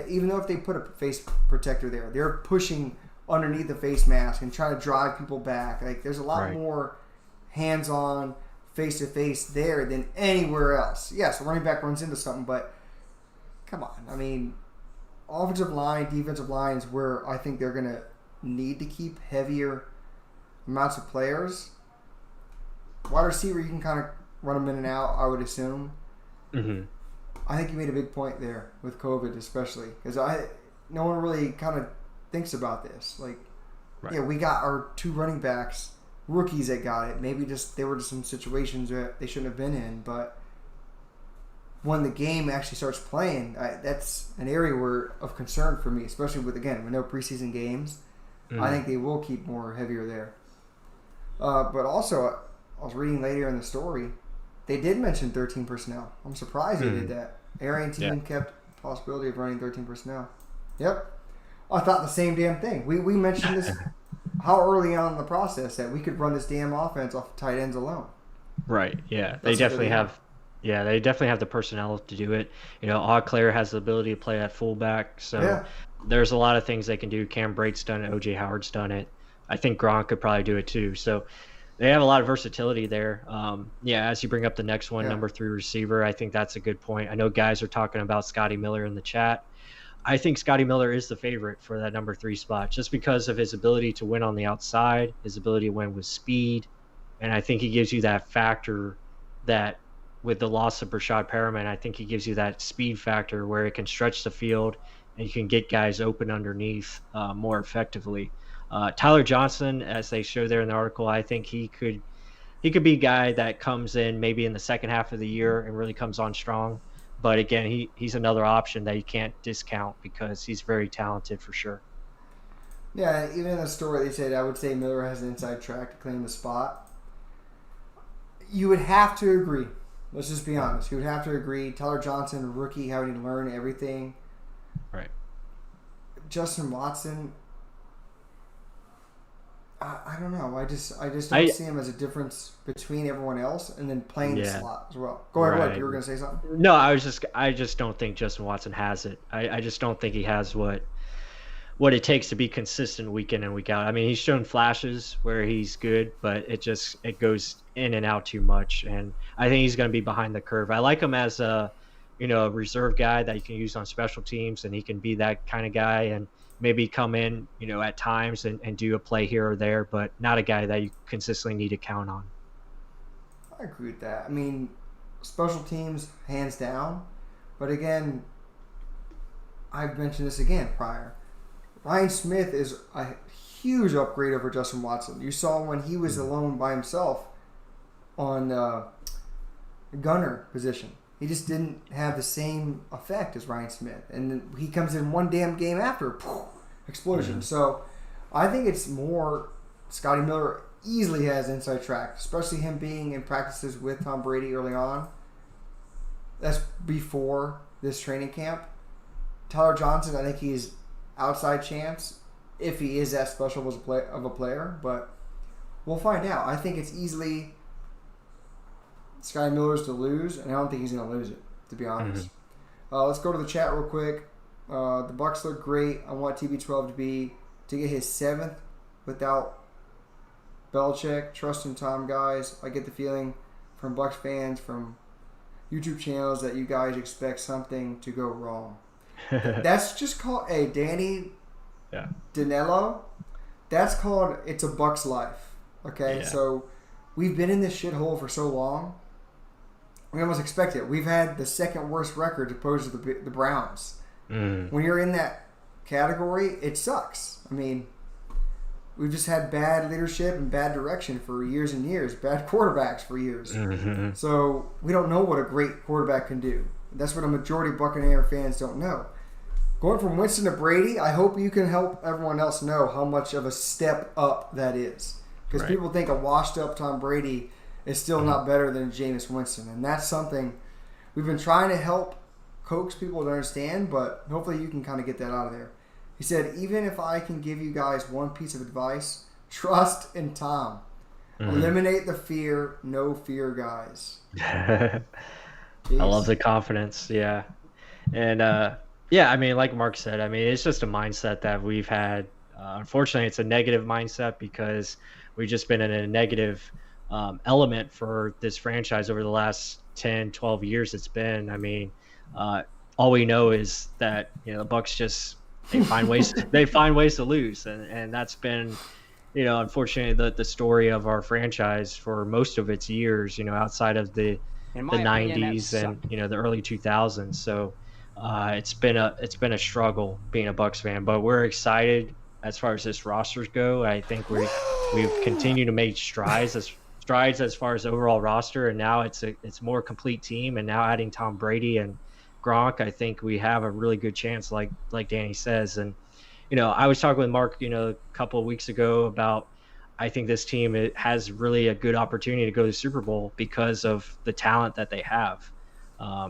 Even though if they put a face protector there, they're pushing underneath the face mask and trying to drive people back. Like there's a lot more hands-on face-to-face there than anywhere else. Yes, the running back runs into something, but come on. I mean, offensive line, defensive line is where I think they're going to need to keep heavier amounts of players. Wide receiver, you can kind of run them in and out, I would assume. I think you made a big point there with COVID especially, because no one really kind of thinks about this. Like, we got our 2 running backs, rookies that got it. Maybe they were just some situations that they shouldn't have been in. But when the game actually starts playing, that's an area of concern for me, especially with no preseason games. I think they will keep more heavier there. But also, I was reading later in the story, they did mention 13 personnel. I'm surprised they did that. Arian team kept possibility of running 13 personnel. Yep. I thought the same damn thing. We mentioned this how early on in the process that we could run this damn offense off of tight ends alone. Right. Yeah. That's They what definitely they have. Yeah, they definitely have the personnel to do it. Auclair has the ability to play at fullback, so there's a lot of things they can do. Cam Brate's done it. OJ Howard's done it. I think Gronk could probably do it too. So they have a lot of versatility there. As you bring up the next one, number 3 receiver, I think that's a good point. I know guys are talking about Scottie Miller in the chat. I think Scottie Miller is the favorite for that number 3 spot just because of his ability to win on the outside, his ability to win with speed, and I think he gives you that factor that with the loss of Brashad Perriman, I think he gives you that speed factor where it can stretch the field and you can get guys open underneath more effectively. Tyler Johnson, as they show there in the article, I think he could be a guy that comes in maybe in the second half of the year and really comes on strong. But again, he's another option that you can't discount because he's very talented for sure. Yeah, even in the story they said, I would say Miller has an inside track to claim the spot. You would have to agree. Let's just be honest. You would have to agree. Tyler Johnson, rookie, having to learn everything. Right. Justin Watson, I don't know. I just don't see him as a difference between everyone else and then playing the slot as well. Go ahead, right. What? You were going to say something? No, I just don't think Justin Watson has it. I just don't think he has what it takes to be consistent week in and week out. I mean, he's shown flashes where he's good, but it goes in and out too much. And I think he's going to be behind the curve. I like him as a reserve guy that you can use on special teams, and he can be that kind of guy and maybe come in, at times and do a play here or there, but not a guy that you consistently need to count on. I agree with that. I mean, special teams, hands down. But again, I've mentioned this again prior. Ryan Smith is a huge upgrade over Justin Watson. You saw when he was alone by himself on the gunner position. He just didn't have the same effect as Ryan Smith. And then he comes in one damn game after, explosion. Mm-hmm. So I think it's more Scottie Miller easily has inside track, especially him being in practices with Tom Brady early on. That's before this training camp. Tyler Johnson, I think he's outside chance if he is that special of a player, but we'll find out. I think it's easily Scottie Miller's to lose, and I don't think he's going to lose it, to be honest. Mm-hmm. Let's go to the chat real quick. The Bucs look great. I want TB12 to get his 7th without Belichick. Trust in Tom, guys. I get the feeling from Bucs fans, from YouTube channels, that you guys expect something to go wrong. That's just called Danny Danello. That's called it's a Bucs life. Okay, so we've been in this shithole for so long. We almost expect it. We've had the second worst record opposed to the Browns. When you're in that category, it sucks. I mean, we've just had bad leadership and bad direction for years and years. Bad quarterbacks for years. Mm-hmm. So we don't know what a great quarterback can do. That's what a majority of Buccaneer fans don't know. Going from Winston to Brady, I hope you can help everyone else know how much of a step up that is. Because people think a washed-up Tom Brady is still not better than Jameis Winston. And that's something we've been trying to help coax people to understand, but hopefully you can kind of get that out of there. He said, even if I can give you guys one piece of advice, trust in Tom. Eliminate the fear, no fear, guys. I love the confidence, And, I mean, like Mark said, I mean, it's just a mindset that we've had. Unfortunately, it's a negative mindset because we've just been in a negative element for this franchise over the last 10, 12 years it's been. I mean, all we know is that, the Bucs just they find ways to lose. And that's been, unfortunately, the story of our franchise for most of its years, outside of the 90s and the early 2000s. So it's been a struggle being a Bucs fan, but we're excited as far as this rosters go. I think we've continued to make strides as far as overall roster, and now it's a more complete team. And now adding Tom Brady and Gronk, I think we have a really good chance, like Danny says. And I was talking with Mark, a couple of weeks ago about I think this team has really a good opportunity to go to the Super Bowl because of the talent that they have.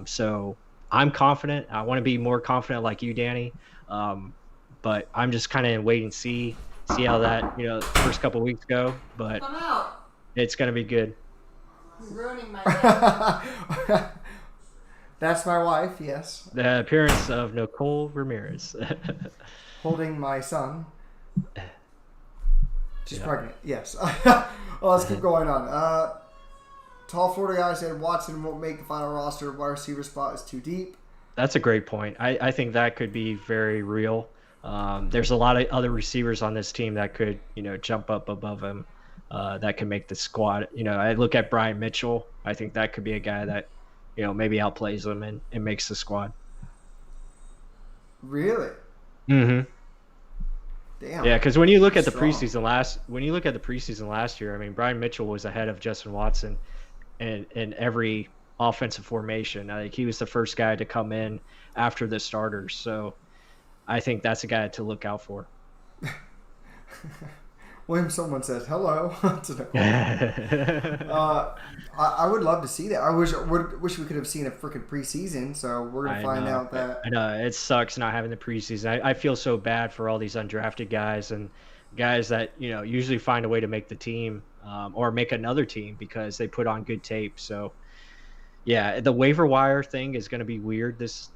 So I'm confident. I want to be more confident like you, Danny. But I'm just kind of wait and see how that first couple of weeks go. But I'm out. it's gonna be good. You're ruining my day. That's my wife, yes. The appearance of Nicole Ramirez. Holding my son. She's Yeah. pregnant, yes. Well, let's keep going on. Tall Florida guy said Watson won't make the final roster. Wide receiver spot is too deep. That's a great point. I think that could be very real. There's a lot of other receivers on this team that could, jump up above him, that can make the squad. I look at Brian Mitchell. I think that could be a guy that, maybe outplays him and makes the squad. Really? Mm-hmm. Damn. Yeah, because when you look at the Strong. preseason last year, I mean, Brian Mitchell was ahead of Justin Watson in every offensive formation. I think he was the first guy to come in after the starters. So I think that's a guy to look out for. William, someone says hello to Nicole. I would love to see that. I wish we could have seen a freaking preseason. So we're gonna find out that. I know it sucks not having the preseason. I feel so bad for all these undrafted guys and guys that usually find a way to make the team, or make another team because they put on good tape. So yeah, the waiver wire thing is going to be weird this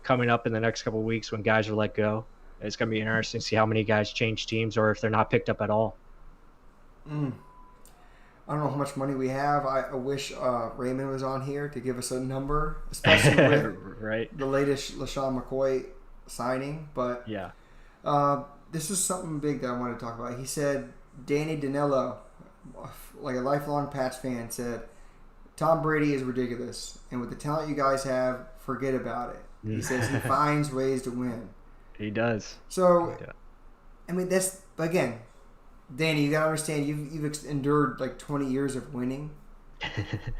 coming up in the next couple of weeks when guys are let go. It's going to be interesting to see how many guys change teams or if they're not picked up at all. I don't know how much money we have. I wish Raymond was on here to give us a number, especially with right. the latest Lesean Mccoy signing. But Yeah. this is something big that I want to talk about. He said Danny Danello, like a lifelong Pats fan, said Tom Brady is ridiculous, and with the talent you guys have, forget about it. He says he finds ways to win. He does. So, I mean, that's, again, Danny, you got to understand, you've endured like 20 years of winning.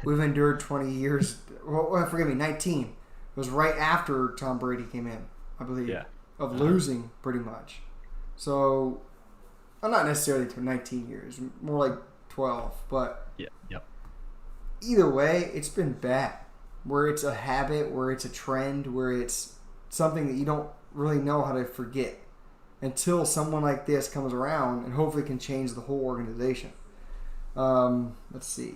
We've endured 20 years, well, forgive me, 19. It was right after Tom Brady came in, I believe, of losing pretty much. So, well, not necessarily to 19 years, more like 12, but either way, it's been bad. Where it's a habit, where it's a trend, where it's something that you don't really know how to forget until someone like this comes around and hopefully can change the whole organization. Let's see.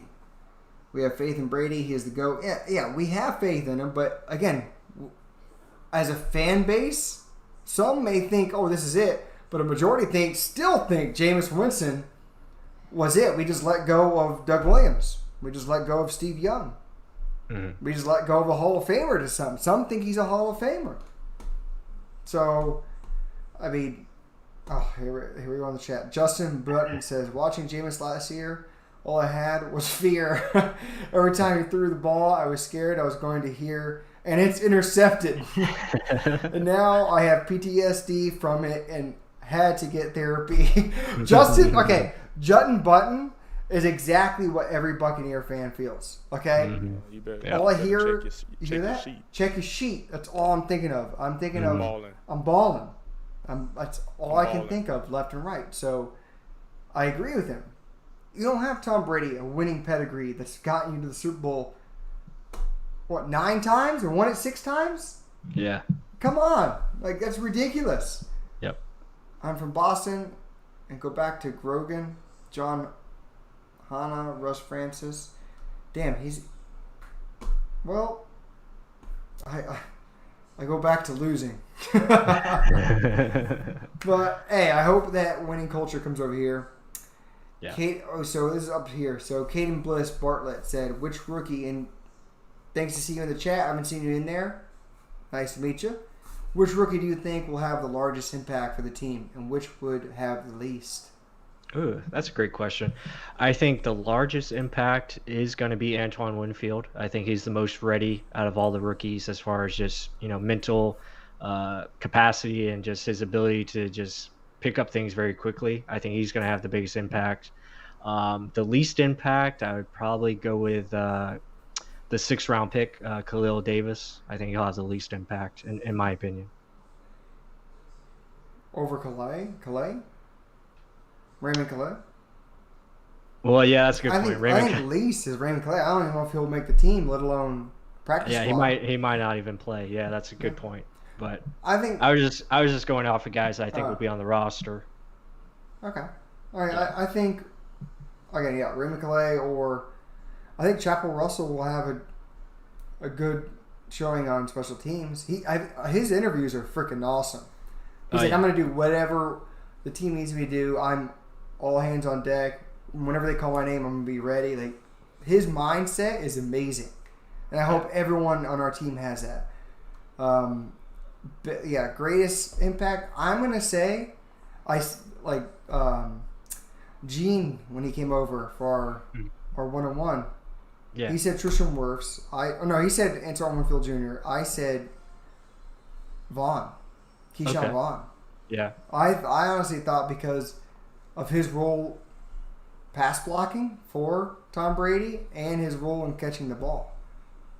We have faith in Brady. He is the GOAT. Yeah, we have faith in him. But again, as a fan base, some may think, oh, this is it. But a majority still think Jameis Winston was it. We just let go of Doug Williams. We just let go of Steve Young. Mm-hmm. We just let go of a Hall of Famer to some. Some think he's a Hall of Famer. So, I mean, here we go on the chat. Justin Button says, watching Jameis last year, all I had was fear. Every time he threw the ball, I was scared I was going to hear, and it's intercepted. And now I have PTSD from it and had to get therapy. Jutton Button is exactly what every Buccaneer fan feels. Okay? Mm-hmm. All I hear, you hear that? Check your sheet. That's all I'm thinking of. I'm thinking of, I'm balling. That's all I can think of, left and right. So I agree with him. You don't have Tom Brady, a winning pedigree that's gotten you to the Super Bowl, 9 times or won it 6 times? Yeah. Come on. Like, that's ridiculous. Yep. I'm from Boston, and go back to Grogan, John Hanna, Russ Francis. Damn, well, I go back to losing. But, hey, I hope that winning culture comes over here. Yeah. So this is up here. So Caden Bliss Bartlett said, which rookie, and thanks to see you in the chat, I haven't seen you in there. Nice to meet you. Which rookie do you think will have the largest impact for the team, and which would have the least? Ooh, that's a great question. I think the largest impact is going to be Antoine Winfield. I think he's the most ready out of all the rookies as far as just, mental capacity and just his ability to just pick up things very quickly. I think he's going to have the biggest impact. The least impact, I would probably go with the 6th round pick, Khalil Davis. I think he'll have the least impact, in my opinion. Over Calais? Raymond Calais? Well, yeah, that's a good I point. think Raymond. Lease is Raymond Clay. I don't even know if he'll make the team, let alone practice Yeah, squad. he might not even play. Yeah, that's a good point. But I think I was just going off of guys I think will be on the roster. okay. All right, Yeah. I think again, yeah, Raymond Clay or I think Chapel Russell will have a good showing on special teams. His interviews are freaking awesome. He's like, I'm going to do whatever the team needs me to do. I'm all hands on deck. Whenever they call my name, I'm going to be ready. Like his mindset is amazing, and I hope everyone on our team has that. But yeah, greatest impact. I'm going to say, Gene when he came over for our 1-on-1. Yeah. He said Tristan Wirfs. He said Antoine Winfield Jr. I said Vaughn. Keyshawn Vaughn. Yeah. I honestly thought because of his role pass blocking for Tom Brady and his role in catching the ball.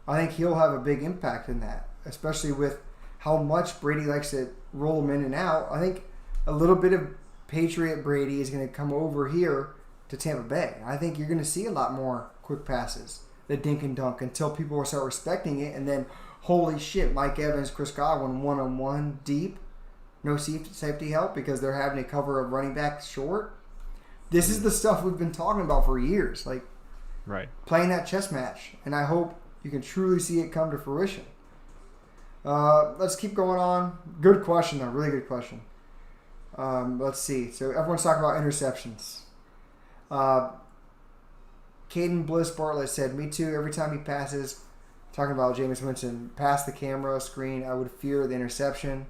I think he'll have a big impact in that, especially with how much Brady likes to roll him in and out. I think a little bit of Patriot Brady is going to come over here to Tampa Bay. I think you're going to see a lot more quick passes, the dink and dunk, until people will start respecting it. And then, holy shit, Mike Evans, Chris Godwin, 1-on-1 deep, no safety help because they're having to cover a running back short. This is the stuff we've been talking about for years, like playing that chess match. And I hope you can truly see it come to fruition. Let's keep going on. Good question, though. Really good question. Let's see. So everyone's talking about interceptions. Caden Bliss Bartlett said, me too, every time he passes, talking about Jameis Winston, past the camera screen, I would fear the interception.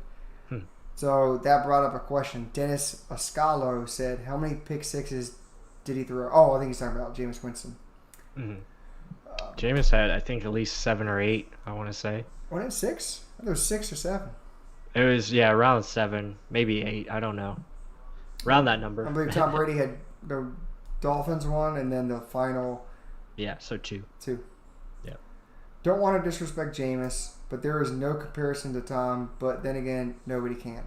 So that brought up a question. Dennis Ascalo said, how many pick sixes did he throw? Oh, I think he's talking about Jameis Winston. Jameis had, I think, at least 7 or 8, I want to say. Wasn't it 6? I thought it was 6 or 7. It was, around 7, maybe 8. I don't know. Around that number. I believe Tom Brady had the Dolphins one and then the final. Yeah, so 2. 2. Yep. Don't want to disrespect Jameis, but there is no comparison to Tom. But then again, nobody can.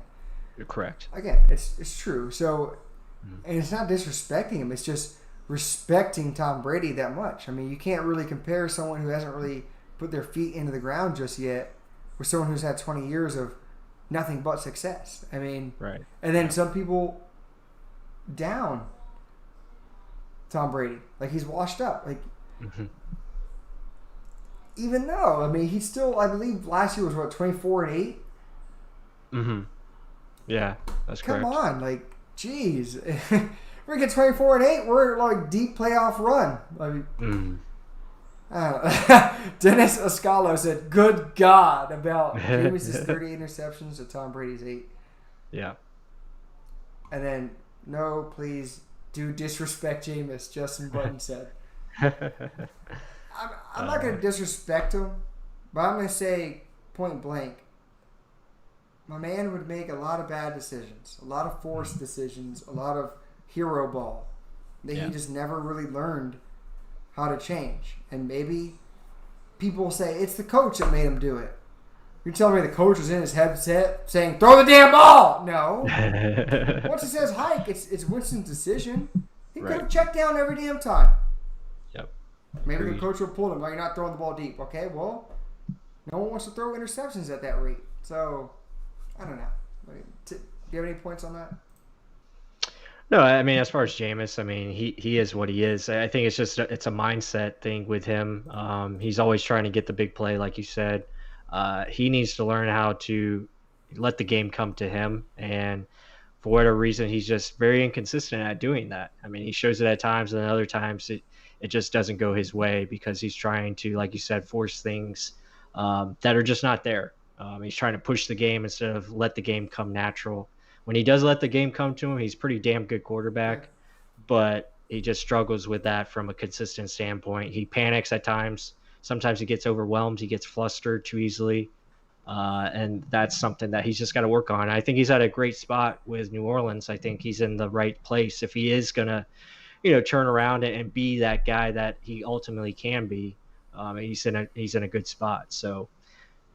You're correct. Again, it's true. So, and it's not disrespecting him. It's just respecting Tom Brady that much. I mean, you can't really compare someone who hasn't really put their feet into the ground just yet with someone who's had 20 years of nothing but success. I mean, right. And then some people down Tom Brady, like he's washed up, like. Even though, I mean, he's still, I believe last year was 24-8. Yeah, that's correct. Come on, like, geez, we get 24-8, we're like deep playoff run. I mean, I don't know. Dennis Ascalo said, "Good God," about Jameis' 30 interceptions to Tom Brady's 8. Yeah. And then, no, please do disrespect Jameis. Justin Button said. I'm not going to disrespect him, but I'm going to say point blank, my man would make a lot of bad decisions, a lot of forced decisions, a lot of hero ball that he just never really learned how to change. And maybe people will say it's the coach that made him do it. You're telling me the coach was in his headset saying, throw the damn ball! No. Once he says hike, it's Winston's decision. He could have checked down every damn time. Yep. Maybe the coach will pull him. Well, you're not throwing the ball deep. Okay, well, no one wants to throw interceptions at that rate. So, I don't know. Do you have any points on that? No, I mean, as far as Jameis, I mean, he is what he is. I think it's just it's a mindset thing with him. He's always trying to get the big play, like you said. He needs to learn how to let the game come to him. And for whatever reason, he's just very inconsistent at doing that. I mean, he shows it at times, and then other times it just doesn't go his way because he's trying to, like you said, force things that are just not there. He's trying to push the game instead of let the game come natural. When he does let the game come to him, he's a pretty damn good quarterback, but he just struggles with that from a consistent standpoint. He panics at times. Sometimes he gets overwhelmed. He gets flustered too easily. And that's something that he's just got to work on. I think he's at a great spot with New Orleans. I think he's in the right place. If he is going to, turn around and be that guy that he ultimately can be, he's in a good spot. So,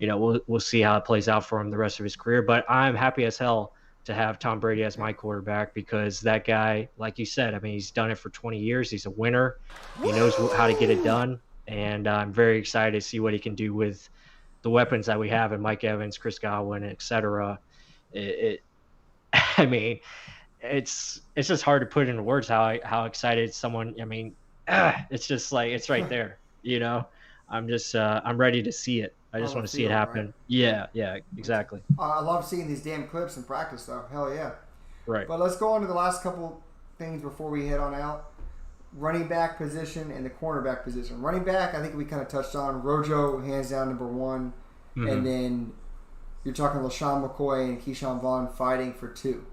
we'll see how it plays out for him the rest of his career. But I'm happy as hell to have Tom Brady as my quarterback, because that guy, like you said, I mean, he's done it for 20 years. He's a winner. He knows how to get it done. And I'm very excited to see what he can do with the weapons that we have in Mike Evans, Chris Godwin, etc. I mean, it's just hard to put into words how excited someone. I mean, it's just like it's right there. I'm just I'm ready to see it. I just want to see it happen. Right? Yeah, exactly. I love seeing these damn clips in practice, though. Hell yeah. Right. But let's go on to the last couple things before we head on out. Running back position and the cornerback position. Running back, I think we kind of touched on. Rojo, hands down, number one. Mm-hmm. And then you're talking Lesean Mccoy and Keyshawn Vaughn fighting for 2.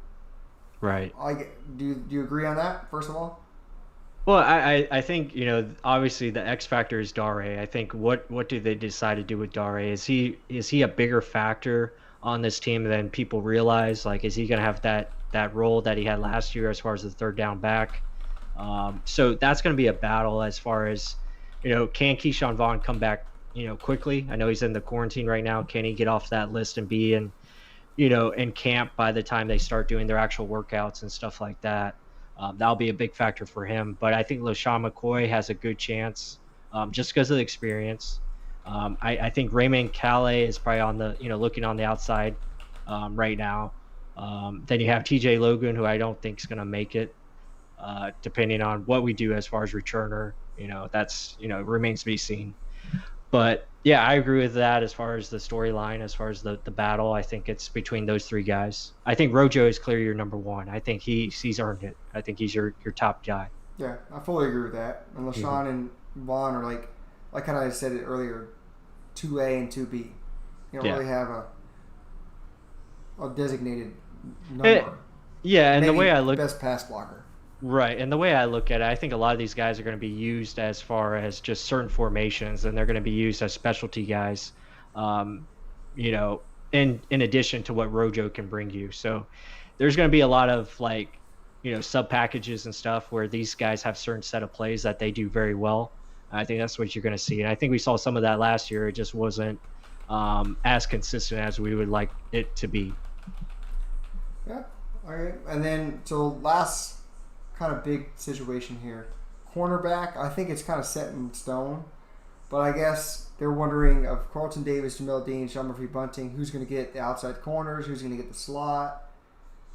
Right. Do you agree on that, first of all? Well, I think, obviously the X factor is Dare. I think what do they decide to do with Dare? Is he a bigger factor on this team than people realize? Like, is he going to have that role that he had last year as far as the third down back? So that's going to be a battle as far as, can Keyshawn Vaughn come back, quickly? I know he's in the quarantine right now. Can he get off that list and be in camp by the time they start doing their actual workouts and stuff like that? That'll be a big factor for him. But I think Lesean Mccoy has a good chance just because of the experience. I think Raymond Calais is probably on the, looking on the outside right now. Then you have TJ Logan, who I don't think is going to make it, depending on what we do as far as returner. That's, remains to be seen. But yeah, I agree with that as far as the storyline, as far as the battle. I think it's between those 3 guys. I think Rojo is clearly your number one. I think he's earned it. I think he's your top guy. Yeah, I fully agree with that. And LaShawn and Vaughn are like kind of said it earlier, 2A and 2B. You don't really have a designated number. And the way I look, best pass blocker. Right, and the way I look at it, I think a lot of these guys are going to be used as far as just certain formations, and they're going to be used as specialty guys, in addition to what Rojo can bring you. So there's going to be a lot of sub packages and stuff where these guys have certain set of plays that they do very well. I think that's what you're going to see, and I think we saw some of that last year. It just wasn't as consistent as we would like it to be. Yeah. All right, and then so last kind of big situation here. Cornerback, I think it's kind of set in stone, but I guess they're wondering of Carlton Davis, Jamel Dean, Sean Murphy-Bunting, who's going to get the outside corners, who's going to get the slot.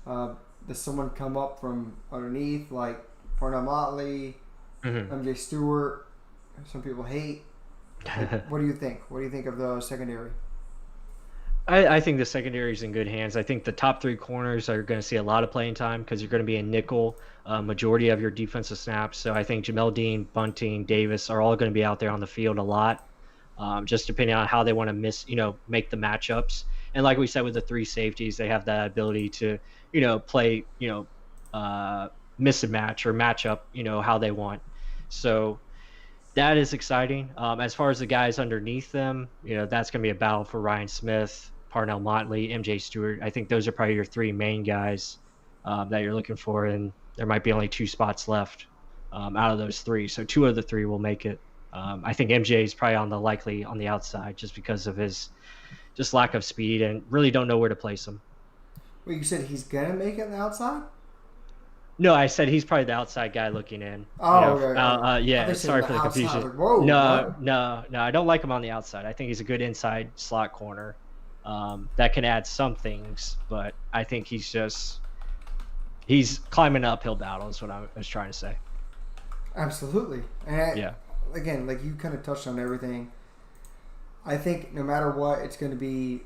Does someone come up from underneath like Parnell Motley, MJ Stewart? Some people hate. What do you think? What do you think of the secondary? I think the secondary is in good hands. I think the top 3 corners are going to see a lot of playing time because you're going to be in nickel majority of your defensive snaps. So I think Jamel Dean, Bunting, Davis are all going to be out there on the field a lot, just depending on how they want to make the matchups. And like we said with the 3 safeties, they have that ability to, play, miss a match or match up, how they want. So that is exciting. As far as the guys underneath them, that's going to be a battle for Ryan Smith, Parnell Motley, MJ Stewart. I think those are probably your 3 main guys that you're looking for, and there might be only 2 spots left out of those 3. So 2 of the 3 will make it. I think MJ is probably likely on the outside just because of his just lack of speed and really don't know where to place him. Well, you said he's going to make it on the outside? No, I said he's probably the outside guy looking in. Oh, okay. Yeah, sorry for the confusion. Like, whoa, no, I don't like him on the outside. I think he's a good inside slot corner that can add some things, but I think he's climbing an uphill battle is what I was trying to say. Absolutely. And again, like you kind of touched on everything. I think no matter what, it's going to be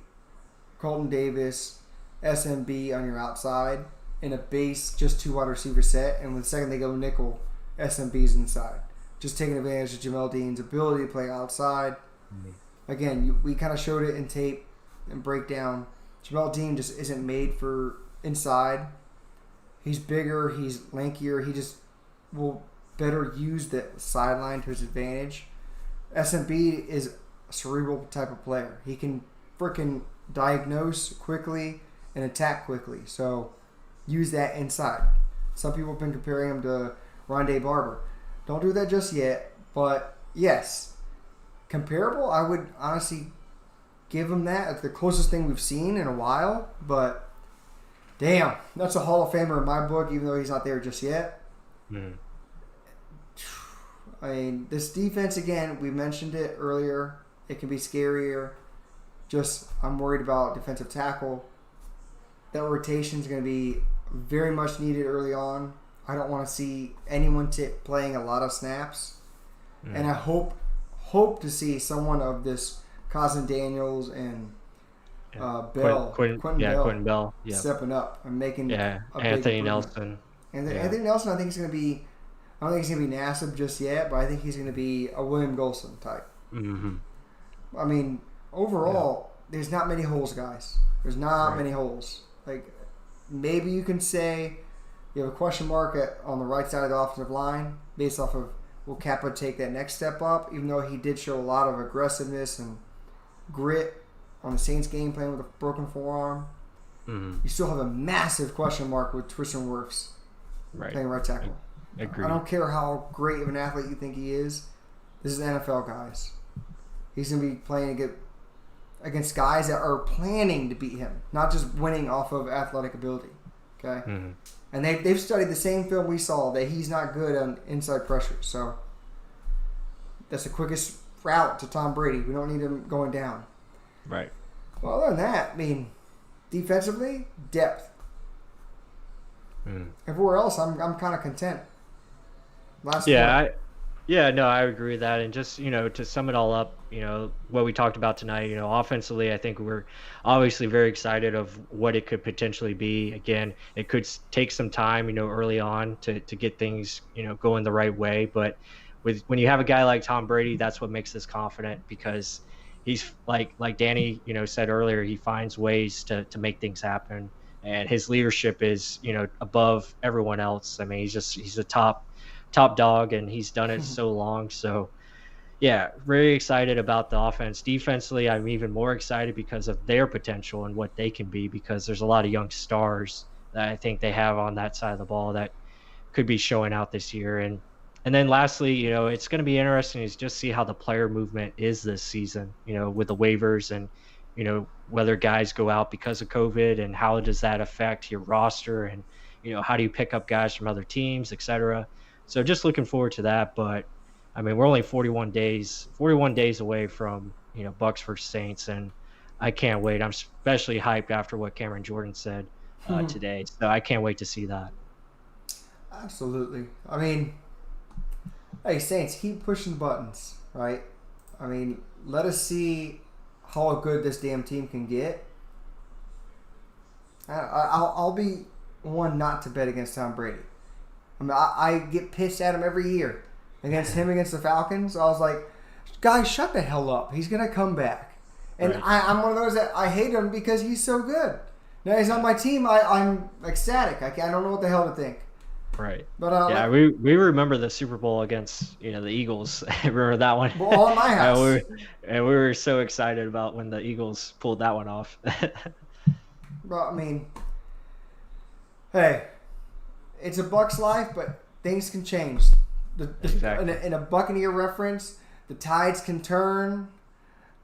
Carlton Davis, SMB on your outside, in a base, just 2 wide receiver set, and the second they go nickel, SMB's inside. Just taking advantage of Jamel Dean's ability to play outside. Mm-hmm. Again, we kind of showed it in tape and breakdown. Jamel Dean just isn't made for inside. He's bigger, he's lankier, he just will better use the sideline to his advantage. SMB is a cerebral type of player. He can freaking diagnose quickly and attack quickly. So use that inside. Some people have been comparing him to Rondé Barber. Don't do that just yet, but yes, comparable. I would honestly give him that. It's the closest thing we've seen in a while, but Damn, that's a Hall of Famer in my book, even though he's not there just yet. Mm. I mean, this defense, again, we mentioned it earlier. It can be scarier. Just, I'm worried about defensive tackle. That rotation is going to be very much needed early on. I don't want to see anyone playing a lot of snaps. And I hope to see someone of this Cousin Daniels and Bell, Quentin Bell, stepping up and making a Anthony big Nelson. Anthony Nelson, I think he's going to be. I don't think he's going to be Nassib just yet, but I think he's going to be a William Golson type. Mm-hmm. I mean, overall, there's not many holes, guys. There's not many holes. Like, maybe you can say you have a question mark on the right side of the offensive line based off of will Kappa take that next step up, even though he did show a lot of aggressiveness and grit on the Saints game plan with a broken forearm. Mm-hmm. You still have a massive question mark with Tristan Wirfs playing right tackle. Agreed. I don't care how great of an athlete you think he is. This is NFL, guys. He's going to be playing against guys that are planning to beat him, not just winning off of athletic ability. Okay? Mm-hmm. And they've studied the same film we saw that he's not good on inside pressure. So that's the quickest route to Tom Brady. We don't need him going down. Right. Well, other than that, I mean, defensively, depth. Everywhere else, I'm kind of content. I agree with that. And just, to sum it all up, what we talked about tonight, offensively, I think we're obviously very excited of what it could potentially be. Again, it could take some time, early on to get things, going the right way. But when you have a guy like Tom Brady, that's what makes us confident, because he's like Danny, said earlier, he finds ways to make things happen. And his leadership is, above everyone else. I mean, he's a top dog, and he's done it so long. So yeah, very excited about the offense. Defensively, I'm even more excited because of their potential and what they can be, because there's a lot of young stars that I think they have on that side of the ball that could be showing out this year. And then lastly, it's going to be interesting to just see how the player movement is this season, with the waivers and, whether guys go out because of COVID, and how does that affect your roster, and, how do you pick up guys from other teams, etc. So just looking forward to that. But I mean, we're only 41 days away from, Bucs versus Saints, and I can't wait. I'm especially hyped after what Cameron Jordan said today. So I can't wait to see that. Absolutely. I mean, hey, Saints, keep pushing the buttons, right? I mean, let us see how good this damn team can get. I'll be one not to bet against Tom Brady. I mean, I get pissed at him every year against the Falcons. I was like, guys, shut the hell up. He's going to come back. And I'm one of those that I hate him because he's so good. Now he's on my team. I'm ecstatic. I don't know what the hell to think. Right. But we remember the Super Bowl against the Eagles. Remember that one? Well, all in my house. and we were so excited about when the Eagles pulled that one off. Well, I mean, hey, it's a Bucs life, but things can change. Exactly. In a Buccaneer reference, the tides can turn.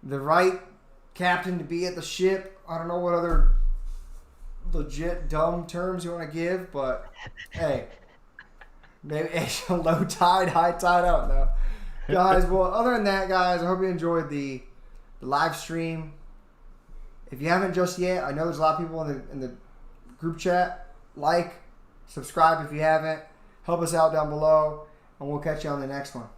The right captain to be at the ship. I don't know what other legit dumb terms you want to give, but hey, maybe it's a low tide, high tide. I don't know, guys. Well, other than that, guys, I hope you enjoyed the live stream. If you haven't just yet, I know there's a lot of people in the group chat. Like, subscribe if you haven't. Help us out down below, and we'll catch you on the next one.